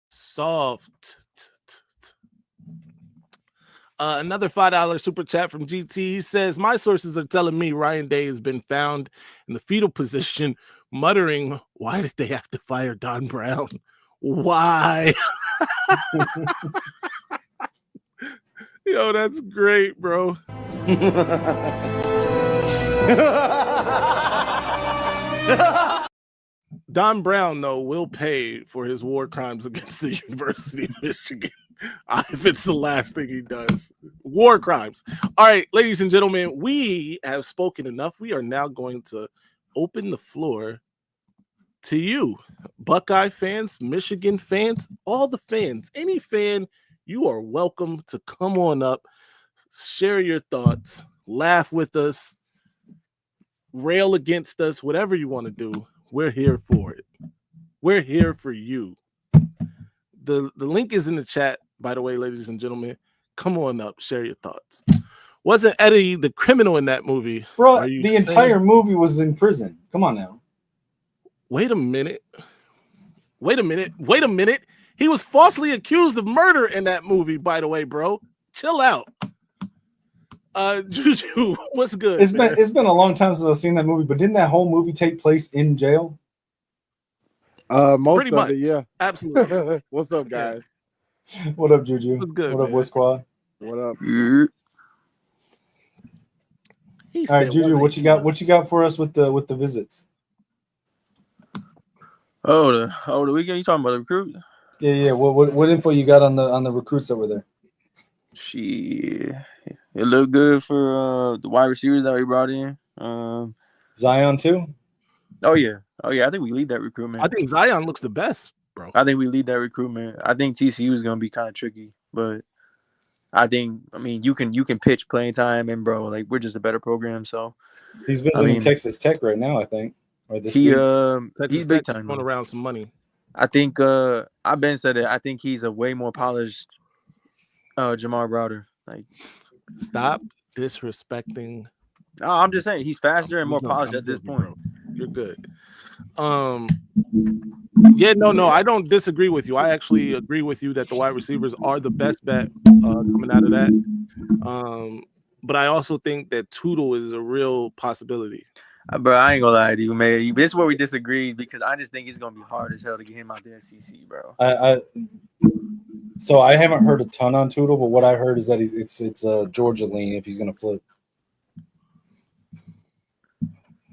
Soft. Another $5 super chat from GT. He says, my sources are telling me Ryan Day has been found in the fetal position, muttering, why did they have to fire Don Brown? Why? Yo, that's great, bro. Don Brown, though, will pay for his war crimes against the University of Michigan if it's the last thing he does. War crimes. All right, ladies and gentlemen, we have spoken enough. We are now going to open the floor to you, Buckeye fans, Michigan fans, all the fans, any fan, you are welcome to come on up, share your thoughts, laugh with us, rail against us, whatever you want to do. We're here for it. We're here for you. The link is in the chat, by the way, ladies and gentlemen. Come on up, share your thoughts. Wasn't Eddie the criminal in that movie? Bro, the entire movie was in prison. Come on now. Wait a minute. He was falsely accused of murder in that movie, by the way, bro. Chill out. Juju, what's good? It's been a long time since I've seen that movie, but didn't that whole movie take place in jail? Most Pretty of much. it, yeah. Absolutely. What's up, guys? What up, Juju? What's good? What up, Boy Squad? What up? All right, Juju, what you got? What you got for us with the visits? The weekend. You talking about the recruit? Yeah. What info you got on the recruits that were there? Shit, it looked good for the wide receivers that we brought in. Zion too. Oh yeah. I think we lead that recruitment. I think Zion looks the best, bro. I think we lead that recruitment. I think TCU is gonna be kind of tricky, but I mean, you can pitch playing time, and bro, like we're just a better program. So he's visiting Texas Tech right now, I think. Or this week. He's big time. Going around some money. I think I've been said it. I think he's a way more polished Jamar Browder. Like, stop disrespecting. No, I'm just saying he's faster and more polished at this point. Bro. You're good. Yeah, no, I don't disagree with you. I actually agree with you that the wide receivers are the best bet coming out of that. But I also think that Tootle is a real possibility. Bro, I ain't gonna lie to you, man. This is where we disagree because I just think it's gonna be hard as hell to get him out the SEC, bro. So I haven't heard a ton on Tootle, but what I heard is that it's a Georgia lean if he's gonna flip.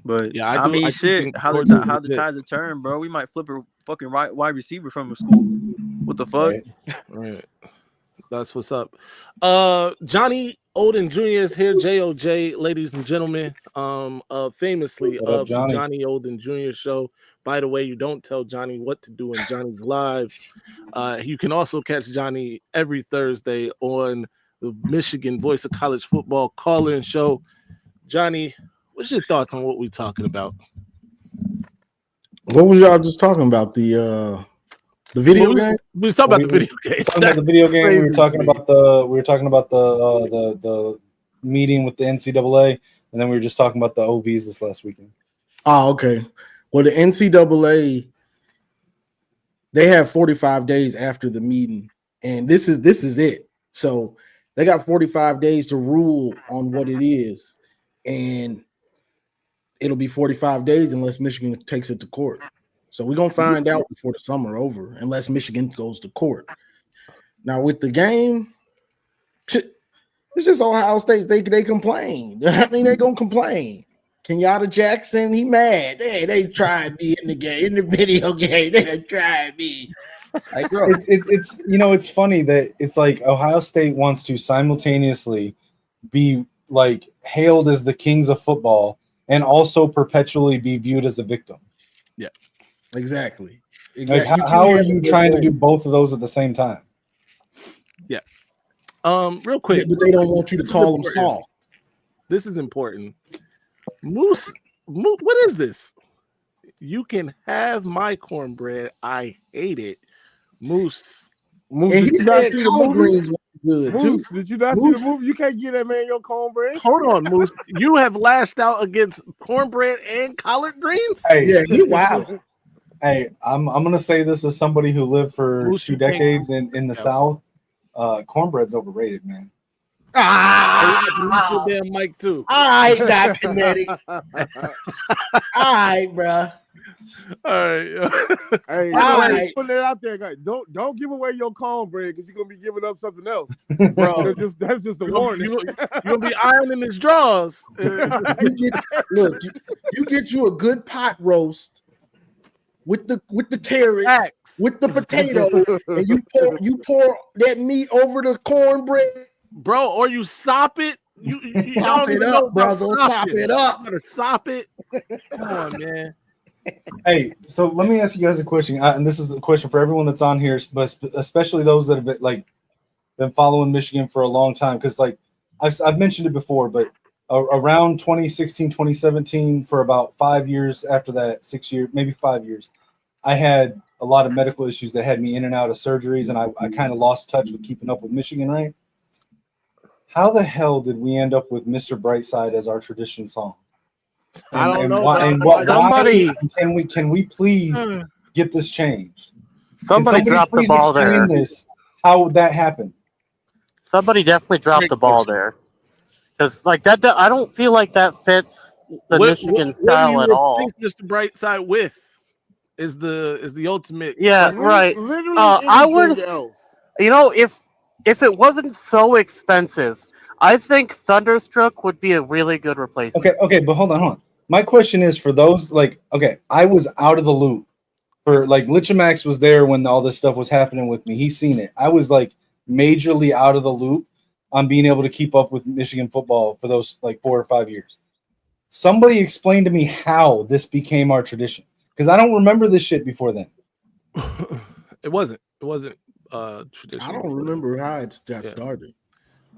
But Yeah, I mean, I shit. think How Gordon the legit. tides have turned, bro. We might flip a fucking wide receiver from a school. What the fuck? Right. That's what's up. Johnny Olden Jr. is here. JOJ, ladies and gentlemen. Famously What up, of Johnny? the Johnny Olden Jr. show. By the way, you don't tell Johnny what to do in Johnny's lives. You can also catch Johnny every Thursday on the Michigan Voice of College Football call-in show. Johnny, what's your thoughts on what we're talking about? What was y'all just talking about? The video game? We was talking about the video game. Talking about the video game. We were talking crazy. about the meeting with the NCAA, and then we were just talking about the OVs this last weekend. Oh, okay. Well, the NCAA, they have 45 days after the meeting, and this is it. So they got 45 days to rule on what it is, and it'll be 45 days unless Michigan takes it to court. So we're gonna find out before the summer over, unless Michigan goes to court. Now with the game, it's just Ohio State. They complain. I mean, they gonna complain. Kenyatta Jackson, he mad. They tried me in the game, in the video game. They done tried me. Like, bro, It's it's funny that it's like Ohio State wants to simultaneously be like hailed as the kings of football and also perpetually be viewed as a victim. Yeah, exactly. Like, how are you trying to do both of those at the same time? Yeah. Real quick, but they don't want you to call them soft. This is important. Moose, what is this? You can have my cornbread. I hate it. Moose. And he said collard greens were good too. Moose, did you not see the movie? You can't get that man your cornbread. Hold on, Moose. You have lashed out against cornbread and collard greens? Hey, yeah, he wild. Hey, I'm gonna say this as somebody who lived for Moose, 2 decades in the South. Cornbread's overrated, man. Your damn mic too. All right, not kinetic. All right, bro. All right. Hey, All right. put it out there, guys. Don't give away your cornbread because you're gonna be giving up something else, Bro. That's just a warning. You're gonna be ironing his drawers. You get you a good pot roast with the carrots, with the potatoes, and you pour that meat over the cornbread, bro, or you sop it. You sop it up, brother. Sop it up. I'm gonna sop it. Come on, man. Hey, so let me ask you guys a question, and this is a question for everyone that's on here, but especially those that have been following Michigan for a long time, because I've mentioned it before, but around 2016, 2017, for about 5 years after that, 6 years, maybe 5 years, I had a lot of medical issues that had me in and out of surgeries, and I kind of lost touch with keeping up with Michigan, right? How the hell did we end up with Mr. Brightside as our tradition song? I don't know. Why can we please get this changed? Somebody dropped the ball there. How that happened? Somebody definitely dropped the ball there, because that I don't feel like that fits the Michigan style at all. What do you replace Mr. Brightside with? Is the ultimate? Yeah, right. I would. Else. If it wasn't so expensive, I think Thunderstruck would be a really good replacement. Okay, but hold on. My question is for those I was out of the loop for Lichamax was there when all this stuff was happening with me. He's seen it. I was majorly out of the loop on being able to keep up with Michigan football for those 4 or 5 years. Somebody explain to me how this became our tradition, because I don't remember this shit before then. It wasn't tradition. I don't remember how it got started.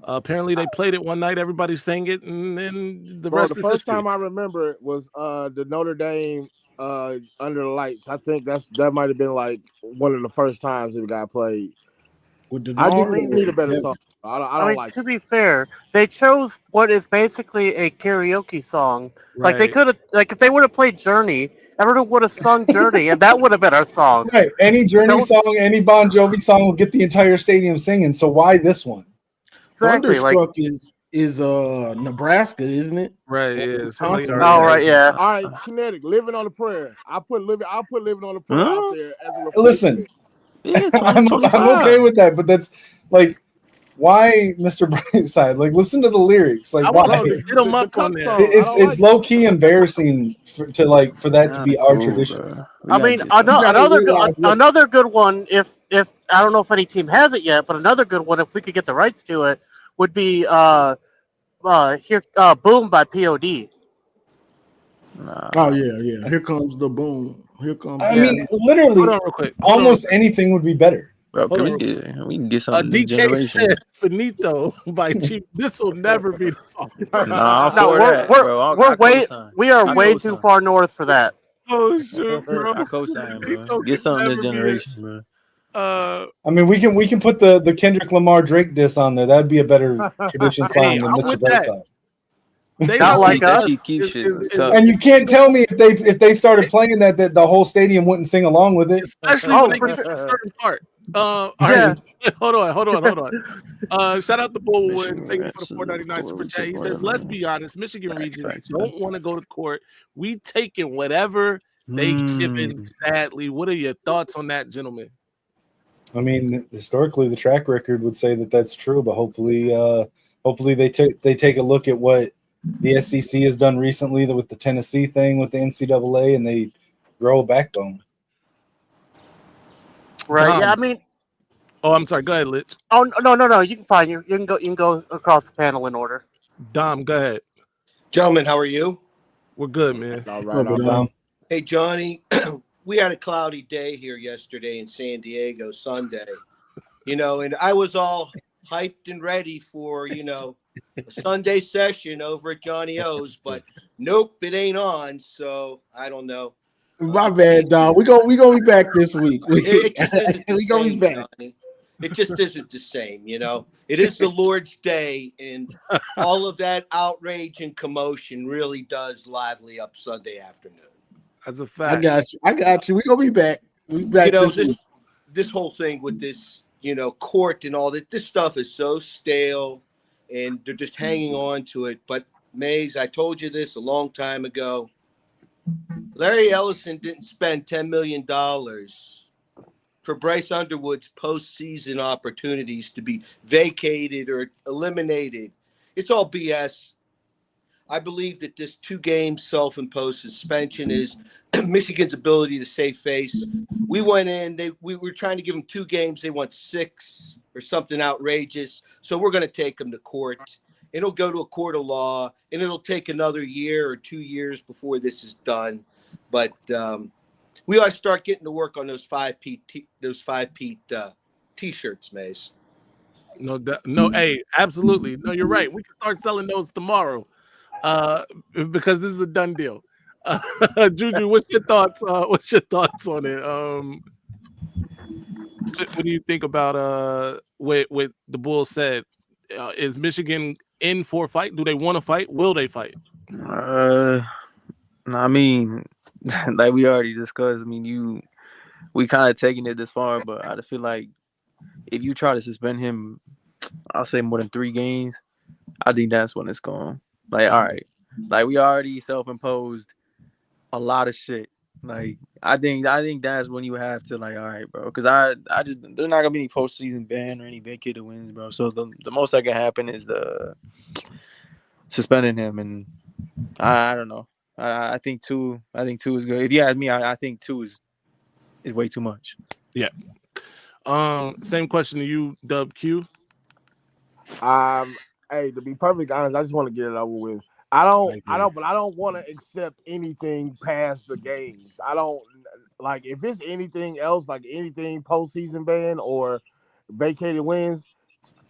Apparently they played it one night, everybody sang it, and then the rest. The first time I remember it was the Notre Dame Under the Lights. I think that might have been one of the first times it got played. I just need a better song. I don't like. To be fair, they chose what is basically a karaoke song. Right. They could have, if they would have played Journey, everyone would have sung Journey, and that would have been our song. Right. Any Journey song, any Bon Jovi song will get the entire stadium singing. So why this one? Exactly, Thunderstruck is Nebraska, isn't it? Right. Yeah. Right. Yeah. All right. Kinetic. Living on a Prayer. I'll put living on a prayer out there as a replacement. Listen, I'm okay with that, but that's why Mr. Brightside? Like, listen to the lyrics. Like, why? Get him up on there. It's low key embarrassing for that to be our tradition. I mean, another good one. If I don't know if any team has it yet, but another good one, if we could get the rights to it, would be "Boom" by POD. Oh yeah. Here comes the boom. Here comes. I mean, literally, Hold on real quick. almost anything would be better. Bro, we can get something this DK generation. said Finito by Chief. This will never be the song. We are way too far north for that. Oh shoot, bro. I co-sign, bro. Get something this generation, bro. I mean, we can put the Kendrick Lamar Drake diss on there. That'd be a better tradition song than Mr. Brightside. They not like us. And you can't tell me if they started playing that the whole stadium wouldn't sing along with it. Especially when they get to a certain part. All right. Hold on. Shout out to Bullwood. Thank you for the $4.99 super chat. He says, let's be honest, Michigan region don't want to go to court. We taking whatever they given, sadly. What are your thoughts on that, gentlemen? I mean, historically, the track record would say that that's true, but hopefully they take a look at what the SEC has done recently with the Tennessee thing with the NCAA, and they grow a backbone. Right. Yeah. I mean. Oh, I'm sorry. Go ahead, Lich. Oh no. You can find you can go across the panel in order. Dom, go ahead. Gentlemen, how are you? We're good, man. All right. Hey, Johnny. We had a cloudy day here yesterday in San Diego, Sunday. And I was all hyped and ready for a Sunday session over at Johnny O's, but nope, it ain't on. So I don't know. My bad, dog. We gonna be back this week. We gonna be back. Johnny. It just isn't the same, It is the Lord's Day, and all of that outrage and commotion really does lively up Sunday afternoon. That's a fact. I got you. We gonna be back. We back this week. This whole thing with this, court and all that. This stuff is so stale, and they're just hanging on to it. But Maize, I told you this a long time ago. Larry Ellison didn't spend $10 million for Bryce Underwood's postseason opportunities to be vacated or eliminated. It's all BS. I believe that this 2-game self-imposed suspension is Michigan's ability to save face. We went in, we were trying to give them 2 games. They want 6 or something outrageous. So we're going to take them to court. It'll go to a court of law, and it'll take another year or 2 years before this is done. But we ought to start getting to work on those 5-Pete T-shirts, Maze. No, hey, absolutely. No, you're right. We can start selling those tomorrow, because this is a done deal. Juju, what's your thoughts? What's your thoughts on it? What do you think about what the Bulls said? Is Michigan in for a fight? Do they want to fight? Will they fight? I mean, like we already discussed. I mean, we kind of taking it this far, but I just feel like if you try to suspend him, I'll say more than 3 games. I think that's when it's going. Like, all right, like we already self-imposed a lot of shit. Like, I think that's when you have to, like, all right, bro, because I just there's not gonna be any postseason ban or any vacated wins, bro. So the most that can happen is the suspending him, and I don't know. I think 2 is good. If you ask me, I think 2 is way too much. Yeah. Same question to you, Dub Q. Hey, to be perfectly honest, I just want to get it over with. I don't want to accept anything past the games. I don't like if it's anything else, like anything postseason ban or vacated wins.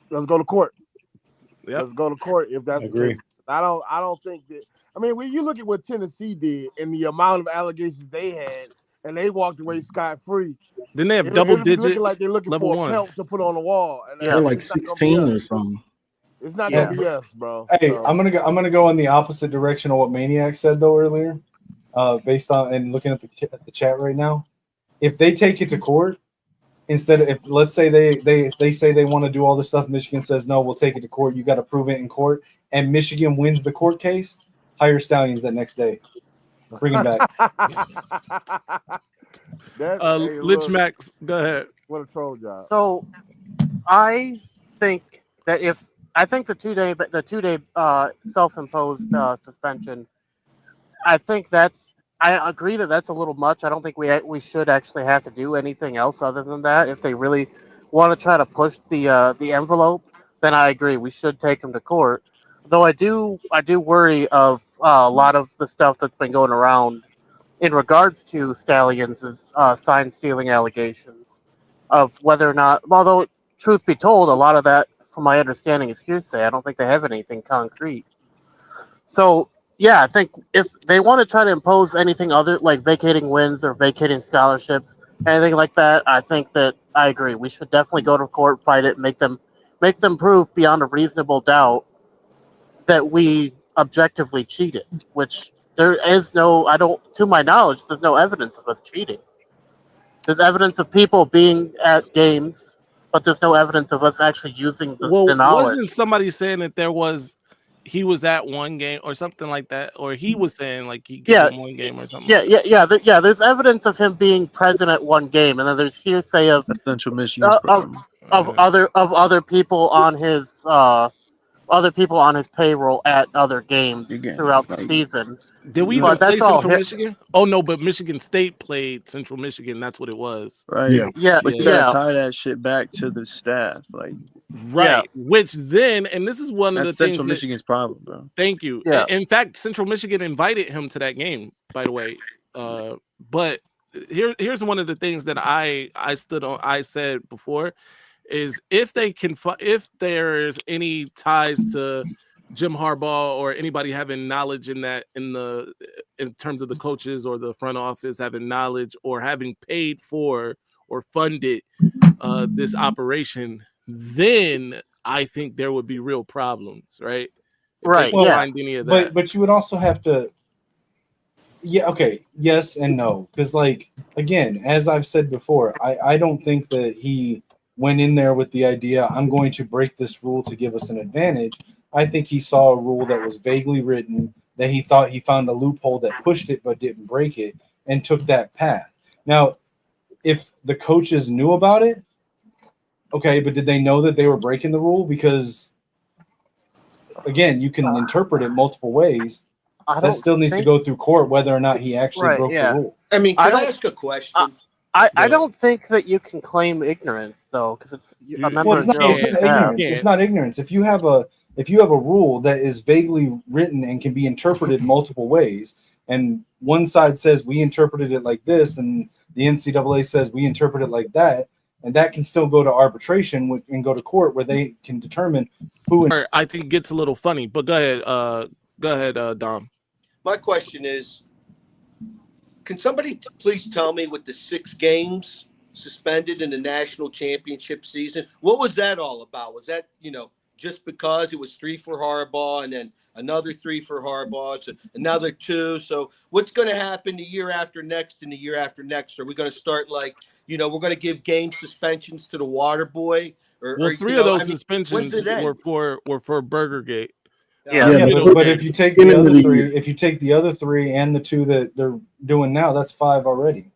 Let's go to court. Yep. Let's go to court if that's the case. I don't think that. I mean, when you look at what Tennessee did and the amount of allegations they had, and they walked away scot-free. Didn't they have double-digit looking like they're looking level for a 1 pelt to put on the wall? And they're like 16 or something. It's not gonna be us, bro. Hey, so. I'm gonna go in the opposite direction of what Maniac said though earlier, based on and looking at the chat right now. If they take it to court, instead of if let's say they say they want to do all this stuff, Michigan says no, we'll take it to court. You got to prove it in court, and Michigan wins the court case. Hire Stallions that next day. Bring him back. Lich Max, go ahead. What a troll job. So, I think that if I think the 2 day self-imposed suspension, I think I agree that that's a little much. I don't think we should actually have to do anything else other than that. If they really want to try to push the envelope, then I agree we should take them to court. Though I do worry of a lot of the stuff that's been going around in regards to Stallions' sign stealing allegations of whether or not, although truth be told, a lot of that, from my understanding, is hearsay. I don't think they have anything concrete. So yeah, I think if they want to try to impose anything other like vacating wins or vacating scholarships, anything like that, I think that I agree. We should definitely go to court, fight it, make them prove beyond a reasonable doubt that we objectively cheated, which there is no, I don't, to my knowledge, there's no evidence of us cheating. There's evidence of people being at games, but there's no evidence of us actually using the Well, knowledge. wasn't somebody saying that he was at one game or something like that, or he was saying like he gave him one game or something? There's evidence of him being present at one game, and then there's hearsay of Central Michigan of other people on his payroll at other games throughout the season. Did we even play Central Michigan? Oh no, but Michigan State played Central Michigan. That's what it was. Right. But you gotta tie that shit back to the staff, like. Right. Which then, and this is one of the things Central Michigan's problem, bro. Thank you. Yeah. In fact, Central Michigan invited him to that game, by the way. But here's one of the things that I said before is if there's any ties to Jim Harbaugh or anybody having knowledge in terms of the coaches or the front office having knowledge or having paid for or funded this operation, then I think there would be real problems, right? Right. Find any of that. But you would also have to. Yeah. Okay. Yes and no. Because, like, again, as I've said before, I don't think that he went in there with the idea I'm going to break this rule to give us an advantage. I think he saw a rule that was vaguely written that he thought he found a loophole that pushed it but didn't break it and took that path. Now, if the coaches knew about it, okay, but did they know that they were breaking the rule? Because, again, you can interpret it multiple ways. That still needs to go through court whether or not he actually broke the rule. I mean, can I ask a question? I don't think that you can claim ignorance though, because it's a member It's not ignorance. It's not ignorance. If you have a rule that is vaguely written and can be interpreted multiple ways, and one side says we interpreted it like this, and the NCAA says we interpret it like that, and that can still go to arbitration and go to court where they can determine who. I think it gets a little funny, but go ahead, Dom. My question is, can somebody please tell me with the 6 games suspended in the national championship season, what was that all about? Was that, just because it was 3 for Harbaugh and then another 3 for Harbaugh, so another 2? So what's going to happen the year after next and the year after next? Are we going to start we're going to give game suspensions to the water boy? Or 3 of those suspensions were for Burgergate. But if you take the other 3, if you take the other 3 and the 2 that they're doing now, that's 5 already.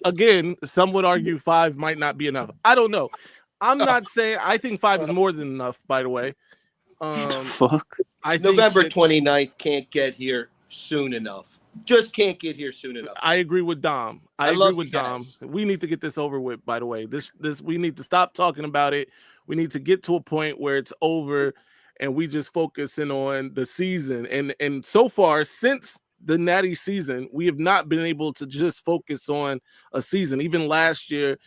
Again, some would argue 5 might not be enough. I don't know. I'm not saying I think 5 is more than enough. By the way, fuck. I think November 29th can't get here soon enough. Just can't get here soon enough. I agree with Dom. I agree with Dom. We need to get this over with, by the way. This we need to stop talking about it. We need to get to a point where it's over and we just focusing on the season. And so far, since the Natty season, we have not been able to just focus on a season. Even last year,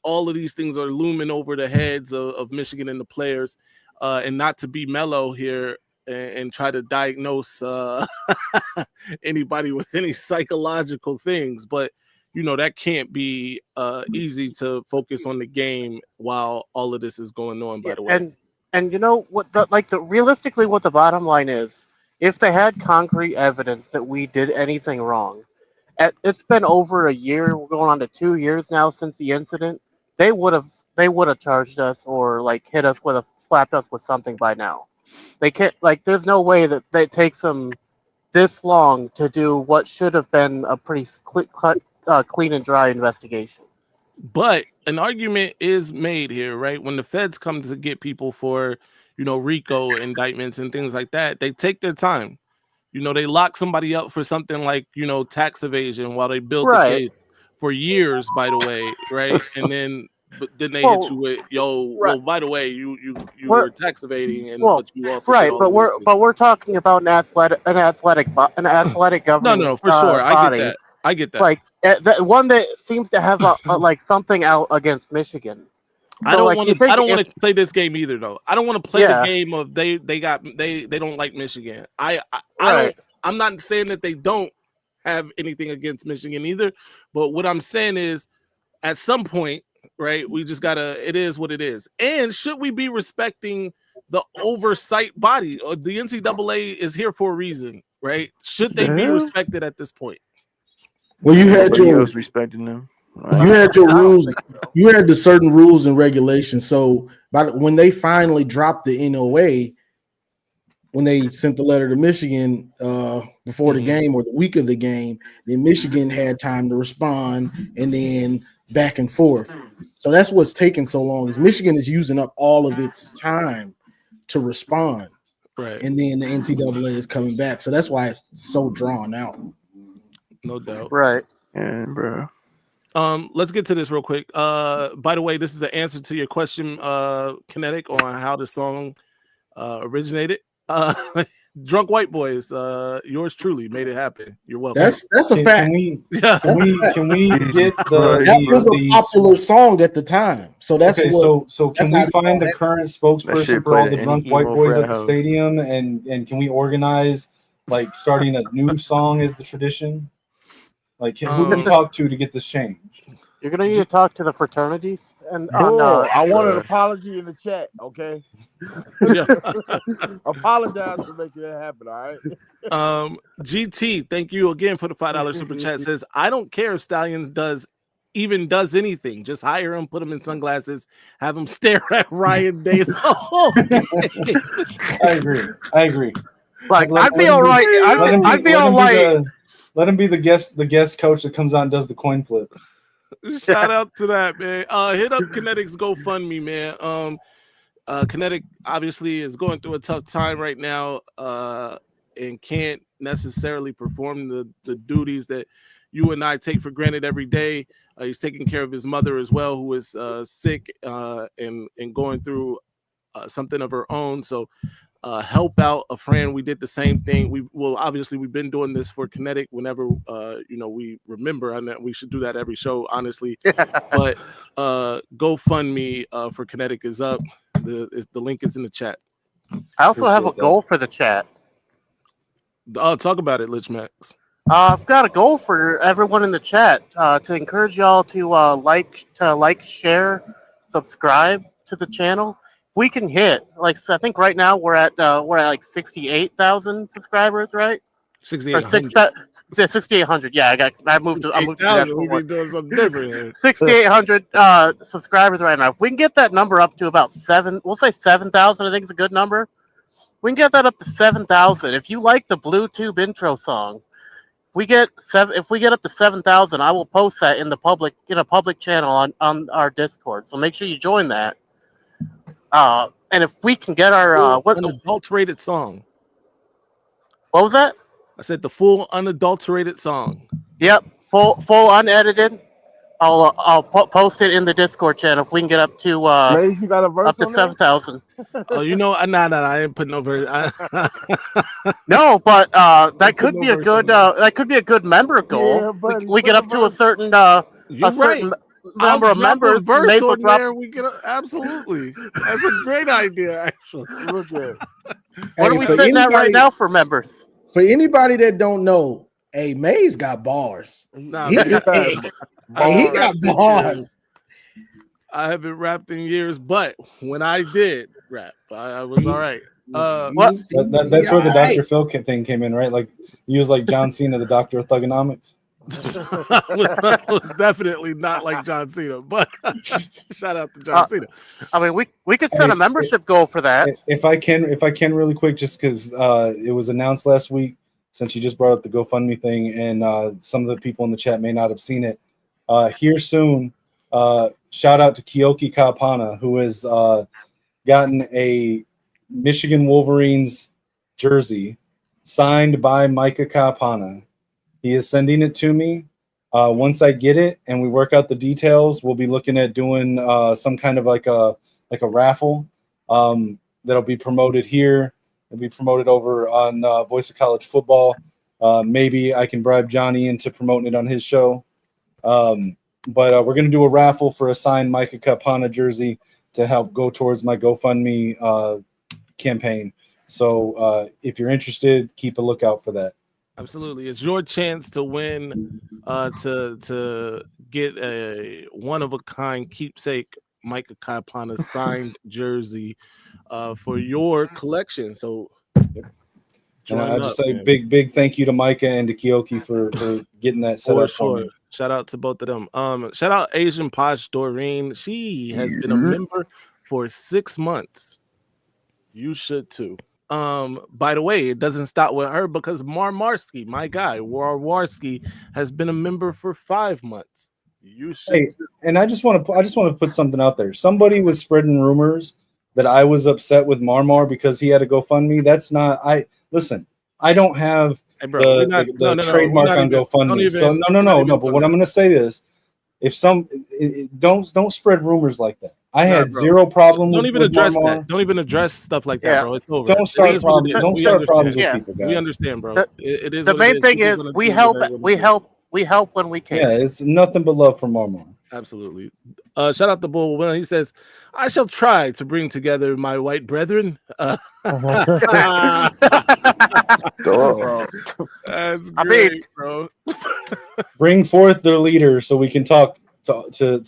all of these things are looming over the heads of Michigan and the players. And not to be mellow here and try to diagnose anybody with any psychological things, but that can't be easy to focus on the game while all of this is going on. By the way, and realistically, what the bottom line is, if they had concrete evidence that we did anything wrong, it's been over a year, we're going on to 2 years now since the incident. They would have charged us or slapped us with something by now. They can't, there's no way that it takes them this long to do what should have been a pretty clean and dry investigation. But an argument is made here, right? When the feds come to get people for, RICO indictments and things like that, they take their time. They lock somebody up for something like, tax evasion while they build the case for years, by the way, right? And then they hit you with, well, by the way, you were tax evading, and but you also did all but we're talking about an athletic government. No, for sure, I get that. Like the one that seems to have like something out against Michigan. So I don't want to play this game either, though. I don't want to play the game of they don't like Michigan. I'm not saying that they don't have anything against Michigan either, but what I'm saying is, at some point, right, we just gotta. It is what it is. And should we be respecting the oversight body? The NCAA is here for a reason, right? Should they be respected at this point? Well, you had your respecting them. You had your rules. You had the certain rules and regulations. So, when they finally dropped the NOA, when they sent the letter to Michigan before the game or the week of the game, then Michigan had time to respond, and then back and forth. So that's what's taking so long. Is Michigan is using up all of its time to respond, right? And then the NCAA is coming back. So that's why it's so drawn out. No doubt, right? Yeah, bro. Let's get to this real quick. By the way, this is the answer to your question, Kinetic, on how the song originated. Drunk White Boys, yours truly made it happen. You're welcome. That's a fact. Can we get the that was a popular song at the time. So that's okay. What, so can we find the current spokesperson for all the drunk white boys at the stadium, and can we organize like starting a new song as the tradition? Like, who can we talk to get this changed? You're gonna need to talk to the fraternities and I want an apology in the chat, okay? Apologize for making that happen, all right? GT, thank you again for the $5 super chat. Says, I don't care if Stallion does anything. Just hire him, put him in sunglasses, have him stare at Ryan Day. I agree. Like, I'd be all right. I'd be all right. Let him be the guest coach that comes out and does the coin flip. Shout out to that, man. Hit up Kinetic's GoFundMe, man. Kinetic obviously is going through a tough time right now, and can't necessarily perform the duties that you and I take for granted every day. He's taking care of his mother as well, who is sick and going through something of her own. So help out a friend. We did the same thing. We've been doing this for Kinetic whenever we remember, and we should do that every show, honestly. But GoFundMe for Kinetic is up. The link is in the chat. I also have a goal for the chat. Talk about it, Lich Max. I've got a goal for everyone in the chat to encourage y'all to like, share, subscribe to the channel. We can hit I think right now we're at like 68,000 subscribers, right? 6,800. 6,800. Yeah, I moved to that. We've been doing something different here. 6,800 subscribers right now. If we can get that number up to about 7,000, we'll say 7,000. I think is a good number. We can get that up to 7,000. If you like the Blue Tube intro song, if we get up to 7,000, I will post that in a public channel on our Discord. So make sure you join that. And if we can get our unadulterated song. What was that? I said the full unadulterated song. Yep, full unedited. I'll post it in the Discord channel if we can get up to Maize, you got a verse up to 7,000. Oh, I didn't put no verse. No, but that could be a good member goal. Yeah, we get up to a certain number of members. Verse on there, we can absolutely. That's a great idea, actually. Look at what are we sitting at right now for members? For anybody that don't know, Maize got bars. Nah, he got bars. I haven't rapped in years, but when I did rap, I was all right. That's where the Dr. Phil thing came in, right? Like he was like John Cena, the Doctor of Thugonomics. That was definitely not like John Cena, but shout out to John Cena. I mean, we could set a membership goal for that. If I can really quick, just because it was announced last week, since you just brought up the GoFundMe thing, and some of the people in the chat may not have seen it. here soon. Shout out to Kyoki Kapana, who has gotten a Michigan Wolverines jersey signed by Micah Kapana. He is sending it to me. Once I get it and we work out the details, we'll be looking at doing some kind of like a raffle that'll be promoted here. It'll be promoted over on Voice of College Football. Maybe I can bribe Johnny into promoting it on his show. But we're going to do a raffle for a signed Micah Kapana jersey to help go towards my GoFundMe campaign. So if you're interested, keep a lookout for that. Absolutely. It's your chance to win, to get a one-of-a-kind keepsake Micah Kapana signed jersey for your collection. So I'll just say big thank you to Micah and to Kyoki for getting that set up for me. Shout out to both of them. Shout out Asian Posh Doreen. She has been a member for 6 months. You should too. By the way, it doesn't stop with her because Marmarski, my guy, Warwarski, has been a member for 5 months. You should. Hey, and I just want to put something out there. Somebody was spreading rumors that I was upset with Marmar because he had to GoFundMe. That's not. Listen. I don't have the trademark on GoFundMe. So no. But what I'm going to say is, if don't spread rumors like that. I had zero problem. Don't even address that. Don't even address stuff like that, bro. It's over. Don't start problems. Don't start problems with people, guys. We understand, bro. It is the main thing is we help when we can. Yeah, it's nothing but love from Marmar. Absolutely. Shout out to Bull. He says, "I shall try to bring together my white brethren." That's great, bro. Bring forth their leader so we can talk to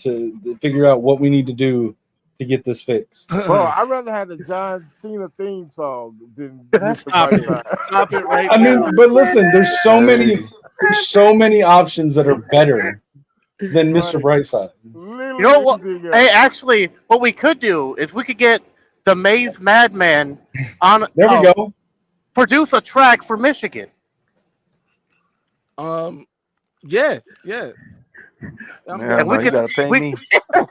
figure out what we need to do to get this fixed. Bro, I'd rather have the John Cena theme song than Stop it right now. I mean, but listen, there's so many options that are better than Mr. Brightside. You know what? Hey, actually, what we could do is we could get the Maize Madman on. There we go. Produce a track for Michigan. Yeah. Man, we could, gotta pay me.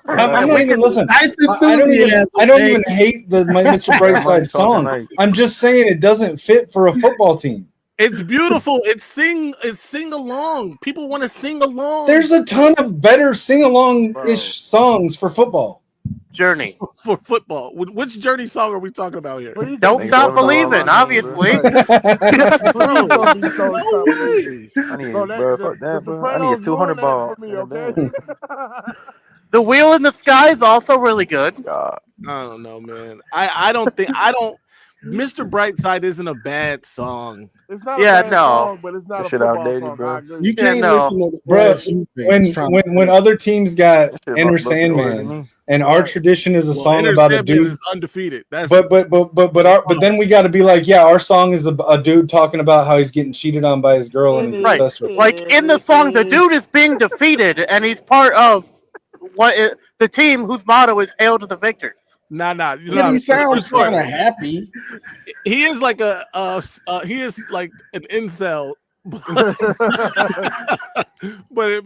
I'm not even listen. I don't even hate the Mr. Brightside song. I'm just saying it doesn't fit for a football team. It's beautiful. It's sing along. People want to sing along. There's a ton of better sing along-ish songs for football. Journey. For football. Which Journey song are we talking about here? Don't stop believing, obviously. I need a 200 ball. The Wheel in the Sky is also really good. I don't know, man. I don't. Mr. Brightside isn't a bad song. It's not a bad song, but it's not a football song. Bro. You can't listen to bro. When other teams got Enter Sandman, and our tradition is a song about a dude is undefeated. But then we got to be like, yeah, our song is a dude talking about how he's getting cheated on by his girl and he's obsessed with. Like in the song, the dude is being defeated, and he's part of the team whose motto is "Hail to the Victors." Nah. He sounds kind of happy. He is like he is like an incel. but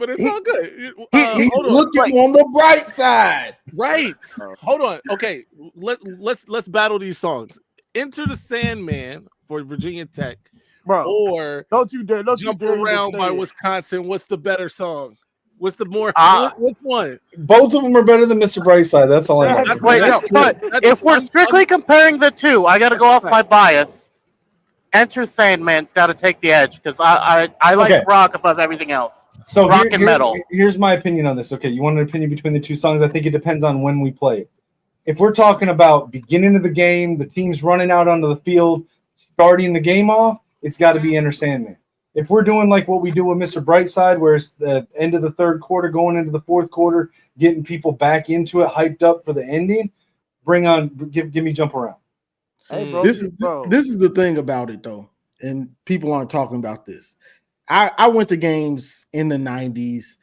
it's all good. He's looking on the bright side. Right. Hold on. Okay. Let's battle these songs. Enter the Sandman for Virginia Tech, bro. Or don't you dare Jump Around by Wisconsin. What's the better song? What's the more? Which one? Both of them are better than Mr. Brightside. That's all I know. Wait, no, but if we're strictly comparing the two, I got to go off my bias. Enter Sandman's got to take the edge because I like rock above everything else. So rock and metal. Here's my opinion on this. Okay, you want an opinion between the two songs? I think it depends on when we play it. If we're talking about beginning of the game, the team's running out onto the field, starting the game off, it's got to be Enter Sandman. If we're doing like what we do with Mr. Brightside, where it's the end of the third quarter, going into the fourth quarter, getting people back into it, hyped up for the ending, give me Jump Around. Hey, bro, this is the thing about it though, and people aren't talking about this. I went to games in the 90s.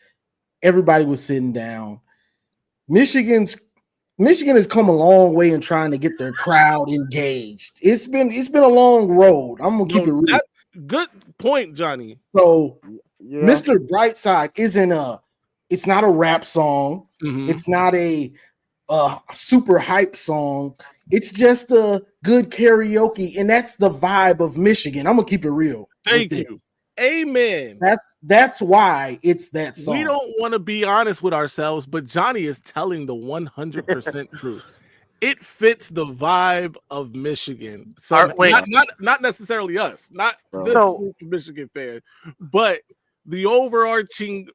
Everybody was sitting down. Michigan has come a long way in trying to get their crowd engaged. It's been a long road. I'm gonna keep it real. Good point, Johnny. So Mr. Brightside isn't a It's not a rap song. It's not a super hype song. It's just a good karaoke, and that's the vibe of Michigan. I'm gonna keep it real. Thank you. Amen. That's why it's that song. We don't want to be honest with ourselves, but Johnny is telling the 100% truth. It fits the vibe of Michigan. So not necessarily us, not this Michigan fan, but the overarching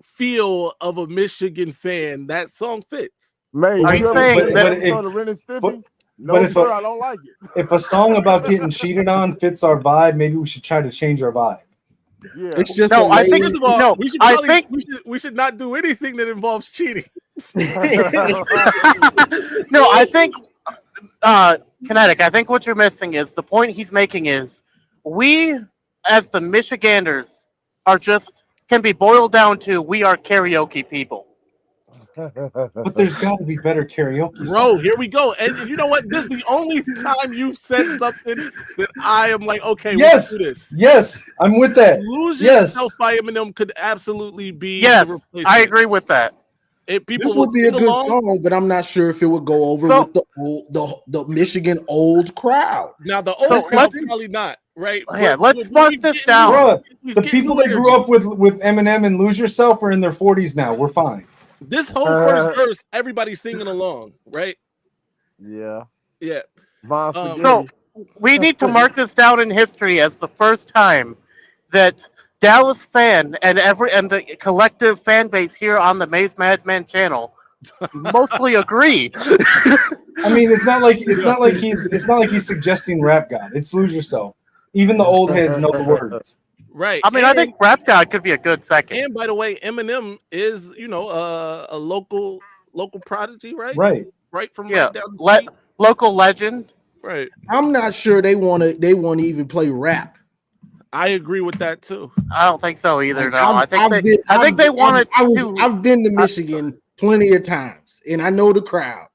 feel of a Michigan fan. That song fits. Man, Are you saying that? No, sir, I don't like it. If a song about getting cheated on fits our vibe, maybe we should try to change our vibe. Yeah. It's just I think first of all, we should not do anything that involves cheating. No, I think Kinetic, I think what you're missing is the point he's making is we as the Michiganders can be boiled down to we are karaoke people. But there's got to be better karaoke songs. Bro, here we go. And you know what? This is the only time you've said something that I am like, okay, yes, we'll do this. Yes, I'm with that. Lose Yourself by Eminem could absolutely be. Yes, I agree with that. This would be a good song, but I'm not sure if it would go over with the Michigan old crowd. Now the old crowd probably not, right? Yeah, let's mark this down. Bruh, the people that grew up with Eminem and Lose Yourself are in their 40s now. We're fine. This whole first verse, everybody's singing along, right? Yeah. Yeah. So we need to mark this down in history as the first time that Dallas fan and the collective fan base here on the Maize Madman channel mostly agree. I mean, it's not like he's suggesting Rap God. It's Lose Yourself. Even the old heads know the words. Right. I mean, I think Rap God could be a good second. And by the way, Eminem is, a local prodigy, right? Right from right down the street. Local legend. Right. I'm not sure they want to even play rap. I agree with that too. I don't think so either. No, I've been to Michigan plenty of times, and I know the crowd.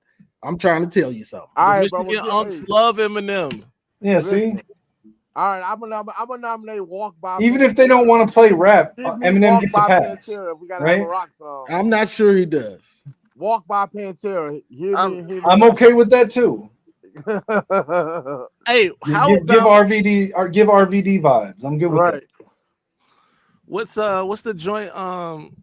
I'm trying to tell you something. All right, Michigan unks love Eminem. Yeah, see. All right, I'm gonna nominate Walk By. Even if they don't want to play rap, Eminem gets a pass. We gotta right? have a rock song. I'm not sure he does. Walk By Pantera. I'm okay with that too. Hey, give RVD vibes. I'm good with that. What's the joint? Hold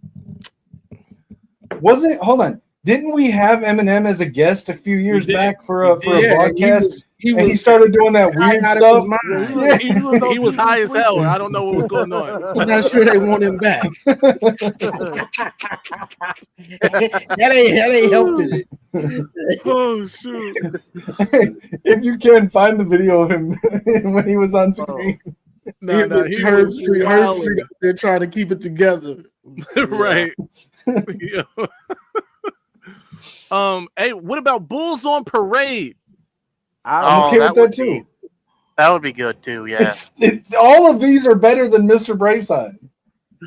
on. Didn't we have Eminem as a guest a few years back for a broadcast? He started doing that weird stuff. He was high as hell. I don't know what was going on. I'm not sure they want him back. that ain't helping it. Oh shoot! If you can find the video of him when he was on screen. No, he Heard Street. They're trying to keep it together. Right. Hey, what about Bulls on Parade? I'm okay with that too. That would be good too. Yeah. All of these are better than Mr. Brayside.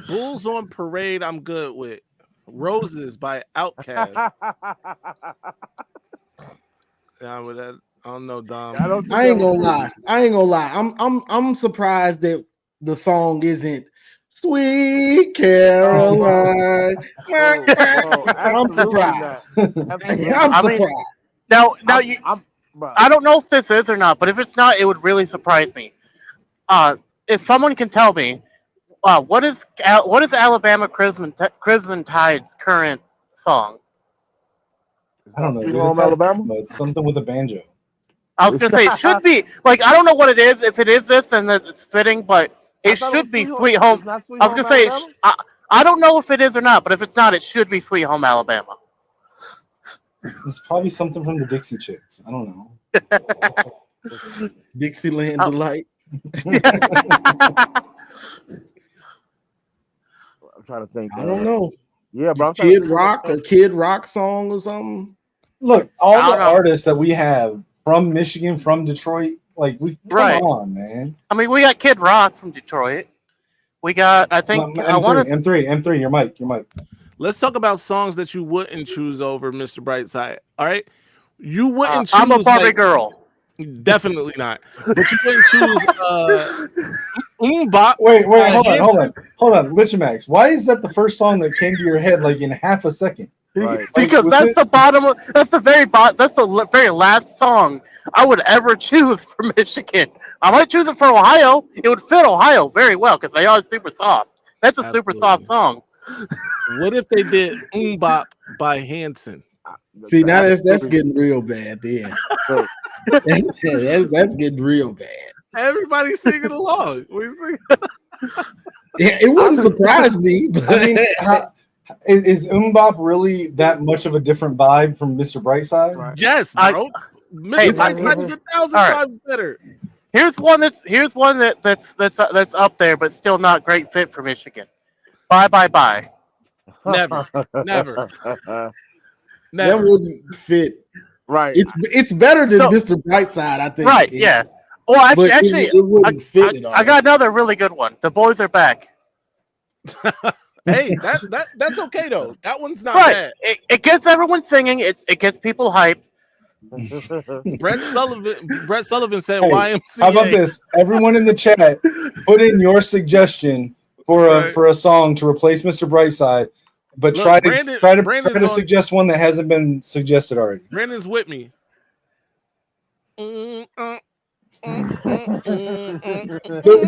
Bulls on Parade, I'm good with. Roses by Outkast. I don't know, Dom. I ain't gonna lie. I'm surprised that the song isn't Sweet Caroline. I'm surprised. I'm surprised. Now I don't know if this is or not, but if it's not, it would really surprise me. If someone can tell me, what is Alabama Crimson Tide's current song? I don't know. It's Alabama. It's something with a banjo. I was gonna say it should be like I don't know what it is. If it is this, then it's fitting, but it should be Sweet Home. I was gonna say I don't know if it is or not, but if it's not, it should be Sweet Home Alabama. It's probably something from the Dixie Chicks. I don't know. Dixieland Delight. I'm trying to think. I don't know. Yeah, bro. Kid Rock song or something. Look, all the artists that we have from Michigan, from Detroit, like come on, man. I mean, we got Kid Rock from Detroit. We got, I think, M3. Your mic. Let's talk about songs that you wouldn't choose over Mr. Brightside. All right, you wouldn't choose. I'm a Barbie girl. Definitely not. But you wouldn't choose. Wait, hold Hold on, Max. Why is that the first song that came to your head like in half a second? Right. Because that's the very last song I would ever choose for Michigan. I might choose it for Ohio. It would fit Ohio very well because they are super soft. That's a super soft song. What if they did Bop by Hanson? See, now that's getting real bad. Then that's getting real bad. Everybody's singing along. We sing. Yeah, it wouldn't surprise me. But I mean, is Bop really that much of a different vibe from Mr. Brightside? Right. Yes, bro. Mr. Brightside is 1,000 times better. Here's one that's up there, but still not great fit for Michigan. Bye bye bye. Never. That wouldn't fit. Right. It's better than Mr. Brightside, I think. Right. Yeah. Well, actually, it wouldn't fit at all. I got another really good one. The Boys Are Back. Hey, that's okay though. That one's not Right. bad. It gets everyone singing. It gets people hyped. Brett Sullivan said Hey, YMCA. how about this? Everyone in the chat, put in your suggestion for a song to replace Mr. Brightside, but Look, try Brandon's to on- suggest one that hasn't been suggested already. Brandon's with me.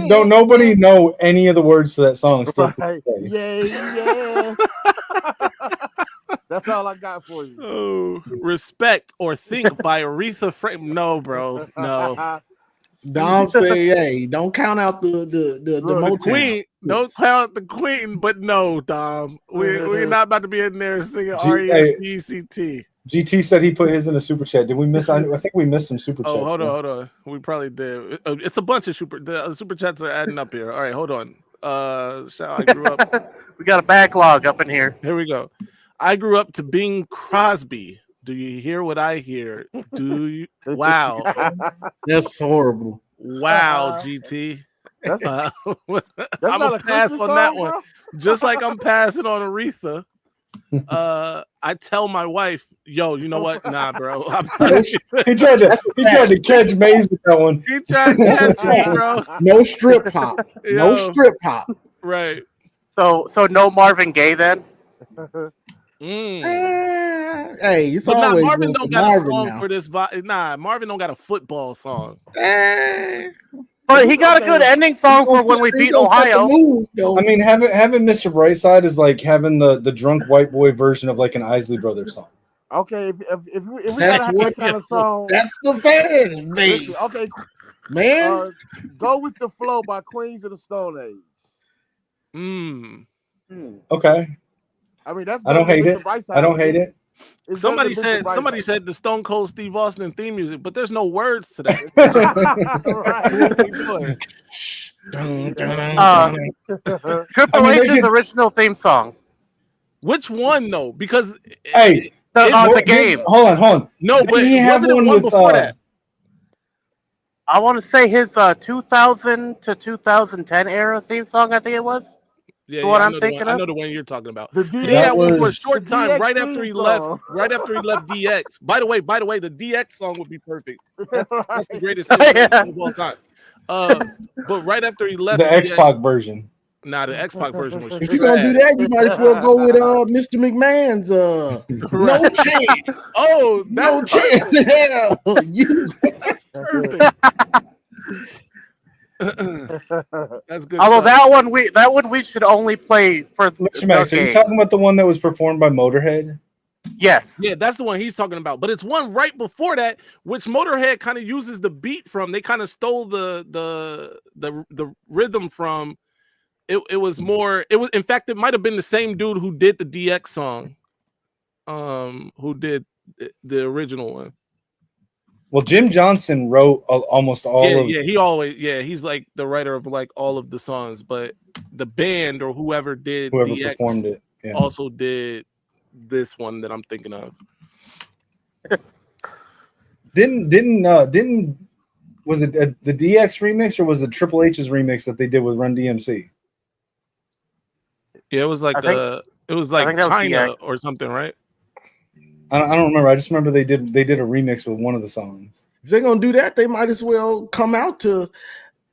Don't nobody know any of the words to that song. Still to Right. this day. Yeah. That's all I got for you. Oh, Respect or Think by Aretha Franklin. No, bro. No. Dom say, hey, don't count out the Motown. Queen. Don't count out the Queen, but no, Dom. We're not about to be in there singing R-E-S-P-E-C-T. GT said he put his in a super chat. Did we miss? I think we missed some super chats. Oh, hold on. We probably did. It's a bunch of the super chats are adding up here. All right, hold on. I grew up. We got a backlog up in here. Here we go. I grew up to Bing Crosby. Do you hear what I hear? Do you? Wow. That's horrible. Wow, GT. That's I'm not a a pass Christmas on that song, one. bro? Just like I'm passing on Aretha. I tell my wife, yo, you know what? Nah, bro. He tried to catch Maize with that one. He tried to catch me, bro. No strip hop. No Yo. strip hop. Right. So no Marvin Gaye then. Hey, it's But always Marvin room don't for got Marvin a song now. for this. Nah, Marvin don't got a football song. But he got a good ending song for when we beat Ohio. I mean, having Mr. Brightside is like having the drunk white boy version of like an Isley Brothers song. Okay, if we That's gotta have what- this kind of song, That's the fan base. listen, okay, Man. Go with the Flow by Queens of the Stone Age. Okay, I mean, that's I don't better than hate Mr. it. Brightside. I don't hate it. It's Somebody better than said Mr. somebody Brightside. said the Stone Cold Steve Austin theme music, but there's no words to that. Triple H's original theme song. Which one though? Because Hey, the game. Hold on. No, Didn't but he have wasn't it one one with, before that? I want to say his 2000 to 2010 era theme song. I think it was. Yeah, what I I'm know thinking I of. know the one you're talking about. The But he DX had one for a was- short the time, DX right after theme he left. song. Right after he left DX. By the way, the DX song would be perfect. That's the Right. greatest Yeah. song of all time. But right after he left The DX, X-Pac version. Nah, the X-Pac version was If you're gonna do that, you might as well go with Mr. McMahon's no chance. Oh, No that's chance in hell. You perfect. That's good. Although stuff. that one we should only play for Mr. Max, the are you game. talking about the one that was performed by Motorhead? Yes. Yeah, that's the one he's talking about. But it's one right before that, which Motorhead kind of uses the beat from. They kind of stole the rhythm from. It was more. It was, in fact, it might have been the same dude who did the DX song, who did the original one. Well, Jim Johnson wrote almost all of. He's like the writer of like all of the songs, but the band or whoever DX performed it also did this one that I'm thinking of. Didn't was it the DX remix or was it Triple H's remix that they did with Run DMC? Yeah, it was like I think that was China DX. or something, right? I don't remember. I just remember they did a remix with one of the songs. if they're gonna do that, they might as well come out to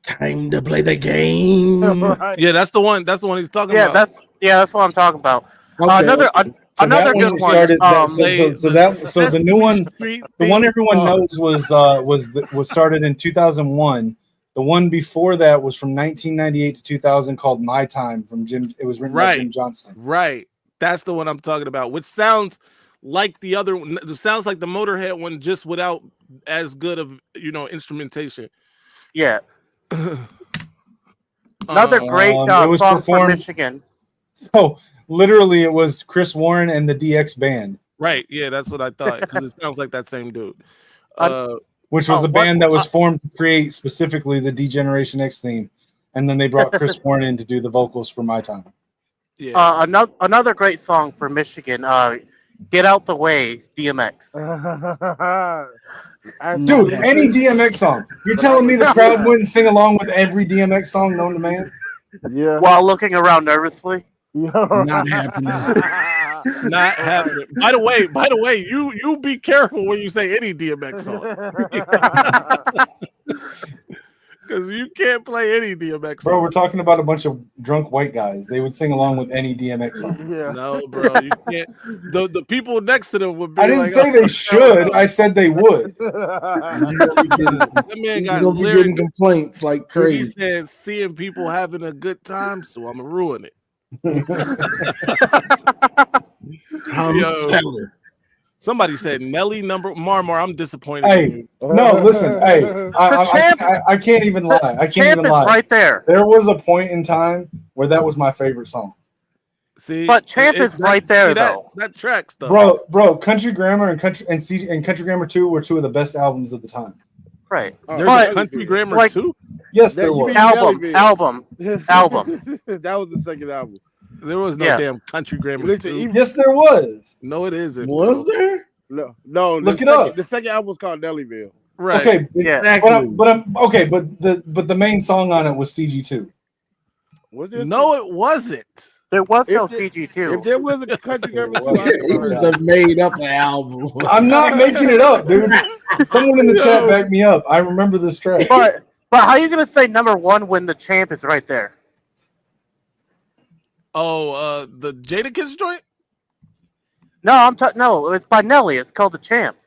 Time to play the game. Right. Yeah, that's the one. That's the one he's talking about. That's what I'm talking about. Okay. Another good one. So the new one, the one everyone knows was started in 2001. The one before that was from 1998 to 2000 called My Time from Jim. It was written by Jim Johnston. Right. That's the one I'm talking about, which sounds like the other one. It sounds like the Motorhead one, just without as good of instrumentation. Yeah. Another great song from Michigan. So literally, it was Chris Warren and the DX Band. Right. Yeah, that's what I thought, because it sounds like that same dude. Which was a band that was formed to create specifically the D-Generation X theme, and then they brought Chris Warren in to do the vocals for My Time. Yeah. Another great song for Michigan. Get Out the Way, DMX. Dude, any DMX song. You're telling me the crowd wouldn't sing along with every DMX song known to man? Yeah. While looking around nervously. Not happening. Not happening. By the way, you be careful when you say any DMX song. Because you can't play any DMX song. Bro, we're talking about a bunch of drunk white guys. They would sing along with any DMX song. Yeah. No, bro, you can't. The people next to them would be. I didn't say they should. I said they would. That man got You'll be getting complaints like crazy. He said, "Seeing people having a good time, so I'm gonna ruin it." Yo, somebody said Nelly number Marmar. I'm disappointed. Hey, no, listen. Hey, I can't even lie. I can't even lie. Right there. There was a point in time where that was my favorite song. See, but Champ is right there though. That tracks though. Bro, Country Grammar and Country Grammar 2 were two of the best albums of the time. Right. There's a Country Grammar 2? Yes, there was. Album. That was the second album. There was no damn Country Grammar 2. Yes, there was. No, it isn't. Was there? No. Look it up. The second album was called Nellyville. Right. Okay. Yeah. Exactly. But the main song on it was CG2. Was there? No, it wasn't. There was no CG2. If there was a Country Grammar 2, He just have made up an album. I'm not making it up, dude. Someone in the chat back me up. I remember this track. But how are you gonna say number one when the Champ is right there? Oh, the Jadakiss joint? No, no, it's by Nelly. It's called The Champ.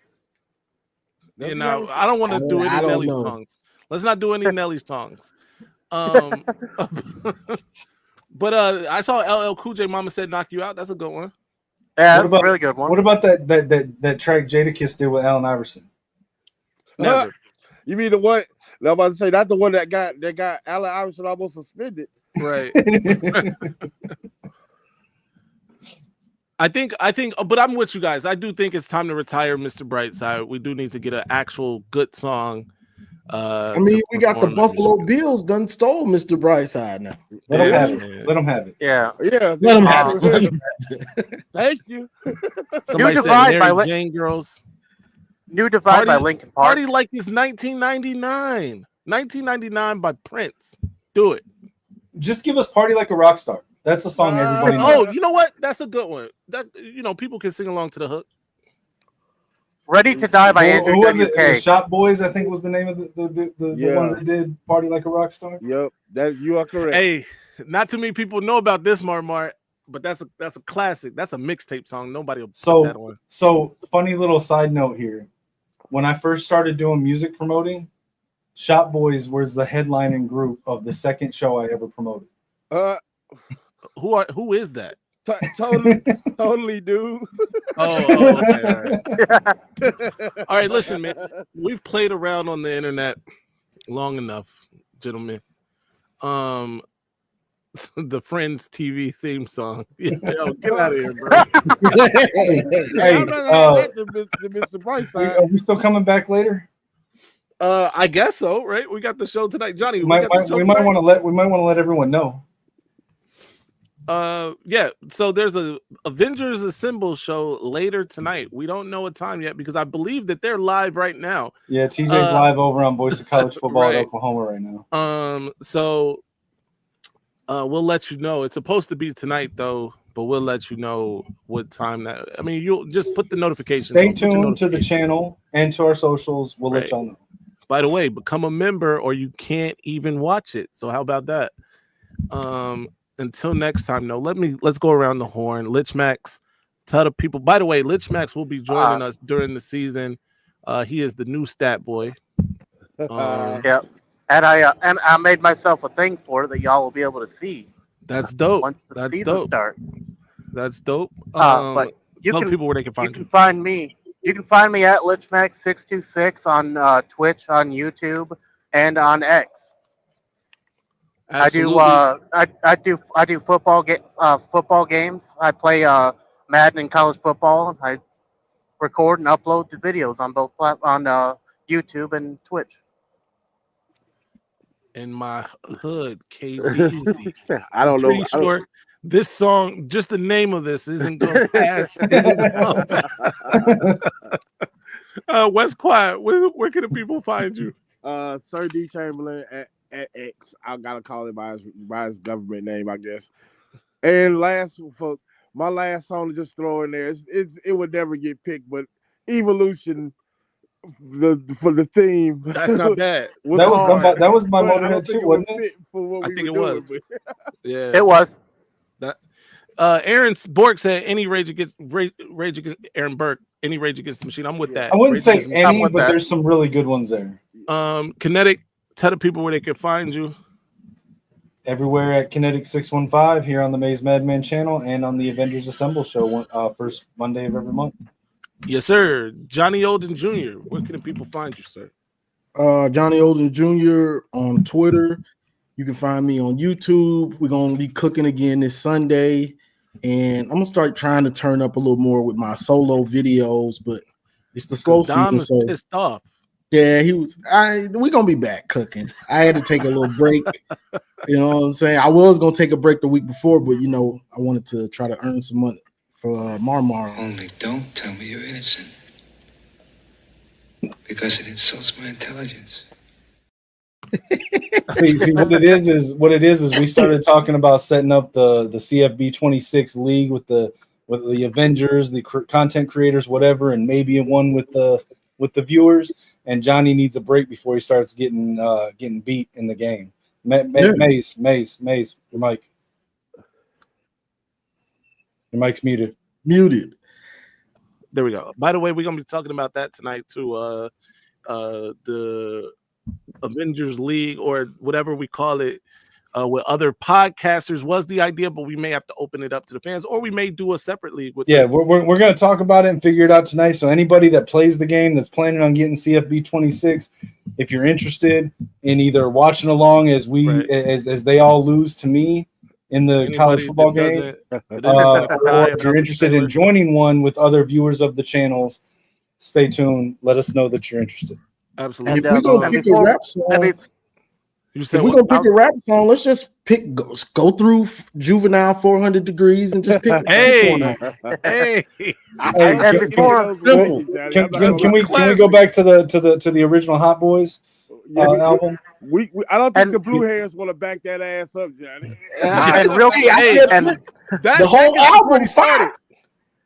You know, I don't want to do any Nelly songs. Let's not do any Nelly songs. But I saw LL Cool J Mama Said Knock You Out. That's a good one. Yeah, that's a really good one. What about that track Jadakiss did with Allen Iverson? Never. You mean the one? I'm about to say that's the one that got Allen Iverson almost suspended. Right. I think, but I'm with you guys. I do think it's time to retire Mr. Brightside. We do need to get an actual good song. I mean, we got the Buffalo Bills done stole Mr. Brightside now. Let them have it. Let them have it. Yeah. Yeah. Let them have it. Thank you. Somebody said Mary Jane Girls. New Divide by Linkin Park. Party like it's 1999. 1999 by Prince. Do it. Just give us Party Like a Rock Star. That's a song everybody knows. Oh, you know what? That's a good one. That people can sing along to the hook. Ready to Die by Andrew WK. The Shop Boys, I think, was the name of the ones that did Party Like a Rock Star. Yep, that you are correct. Hey, not too many people know about this, Marmar, but that's a classic. That's a mixtape song. Nobody will put that on. So funny little side note here. When I first started doing music promoting, Shop Boys was the headlining group of the second show I ever promoted. Who is that? Totally, dude. Okay. All right, listen, man. We've played around on the internet long enough, gentlemen. The Friends TV theme song. Yo, get out of here, bro. Mr. Brightside. Are we still coming back later? I guess so, right? We got the show tonight, Johnny. We might want to let everyone know. Yeah, so there's a Avengers Assemble show later tonight. We don't know a time yet because I believe that they're live right now. Yeah, TJ's live over on Voice of College Football right. at Oklahoma right now. So we'll let you know. It's supposed to be tonight though, but we'll let you know what time that. I mean, you'll just put the notification. Stay tuned to the channel and to our socials. We'll let y'all know. By the way, become a member or you can't even watch it. So how about that? Until next time, let's go around the horn. Lich Max, tell the people. By the way, Lich Max will be joining us during the season. He is the new stat boy. Yep. And I made myself a thing for it that y'all will be able to see. That's dope. Once the season starts. That's dope. But tell people where they can find you. You can find me. You can find me at LichMax626 on Twitch, on YouTube, and on X. Absolutely. I do football games. I play Madden and college football. I record and upload the videos on both on YouTube and Twitch. In my hood, KD. I don't know. Pretty sure this song, just the name of this, isn't going to pass. West Quiet, where can the people find you? Sir D Chamberlain at X. I gotta call it by his government name, I guess. And for my last song to just throw in there, it would never get picked, but Evolution for the theme. That's not bad. That was my Motorhead too, wasn't it? I think it was. Yeah, it was. That Aaron Bork said any Rage Against Aaron Burke, any Rage Against the Machine. I'm with that. I wouldn't say any, but there's some really good ones there. Kinetic, tell the people where they can find you. Everywhere at Kinetic 615 here on the Maize Madman channel and on the Avengers Assemble show first Monday of every month. Yes, sir. Johnny Olden Jr. Where can the people find you, sir? Johnny Olden Jr. on Twitter. You can find me on YouTube. We're gonna be cooking again this Sunday, and I'm gonna start trying to turn up a little more with my solo videos. But it's the slow season, so pissed off. Yeah, we're gonna be back cooking. I had to take a little break. You know what I'm saying? I was gonna take a break the week before, but I wanted to try to earn some money for Marmar. Only don't tell me you're innocent, because it insults my intelligence. see what it is we started talking about setting up the CFB 26 league with the Avengers, the content creators, whatever, and maybe one with the viewers. And Johnny needs a break before he starts getting beat in the game. Maize, your mic. Your mic's muted. Muted. There we go. By the way, we're gonna be talking about that tonight too. The Avengers League or whatever we call it with other podcasters was the idea, but we may have to open it up to the fans, or we may do a separate league with we're going to talk about it and figure it out tonight. So anybody that plays the game that's planning on getting CFB 26, if you're interested in either watching along as they all lose to me in the college football game, or if you're interested in joining one with other viewers of the channels, stay tuned. Let us know that you're interested. Absolutely. And if we're gonna pick a rap song, let's just go through Juvenile 400 Degrees and just pick. Hey. Can we go back to the original Hot Boys album? I don't think the Blue Hairs want to back that ass up, Johnny. The whole album started.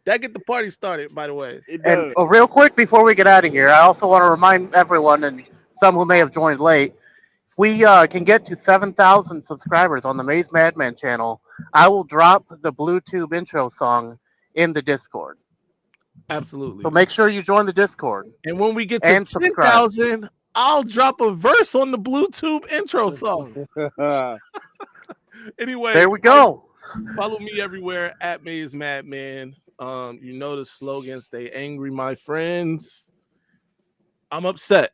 That get the party started, by the way. And real quick before we get out of here, I also want to remind everyone and some who may have joined late, if we can get to 7,000 subscribers on the Maize Madman channel, I will drop the Bluetooth intro song in the Discord. Absolutely. So make sure you join the Discord. And when we get to 10,000, I'll drop a verse on the Bluetooth intro song. Anyway, there we go. Follow me everywhere at Maize Madman. You know the slogan, stay angry, my friends. I'm upset.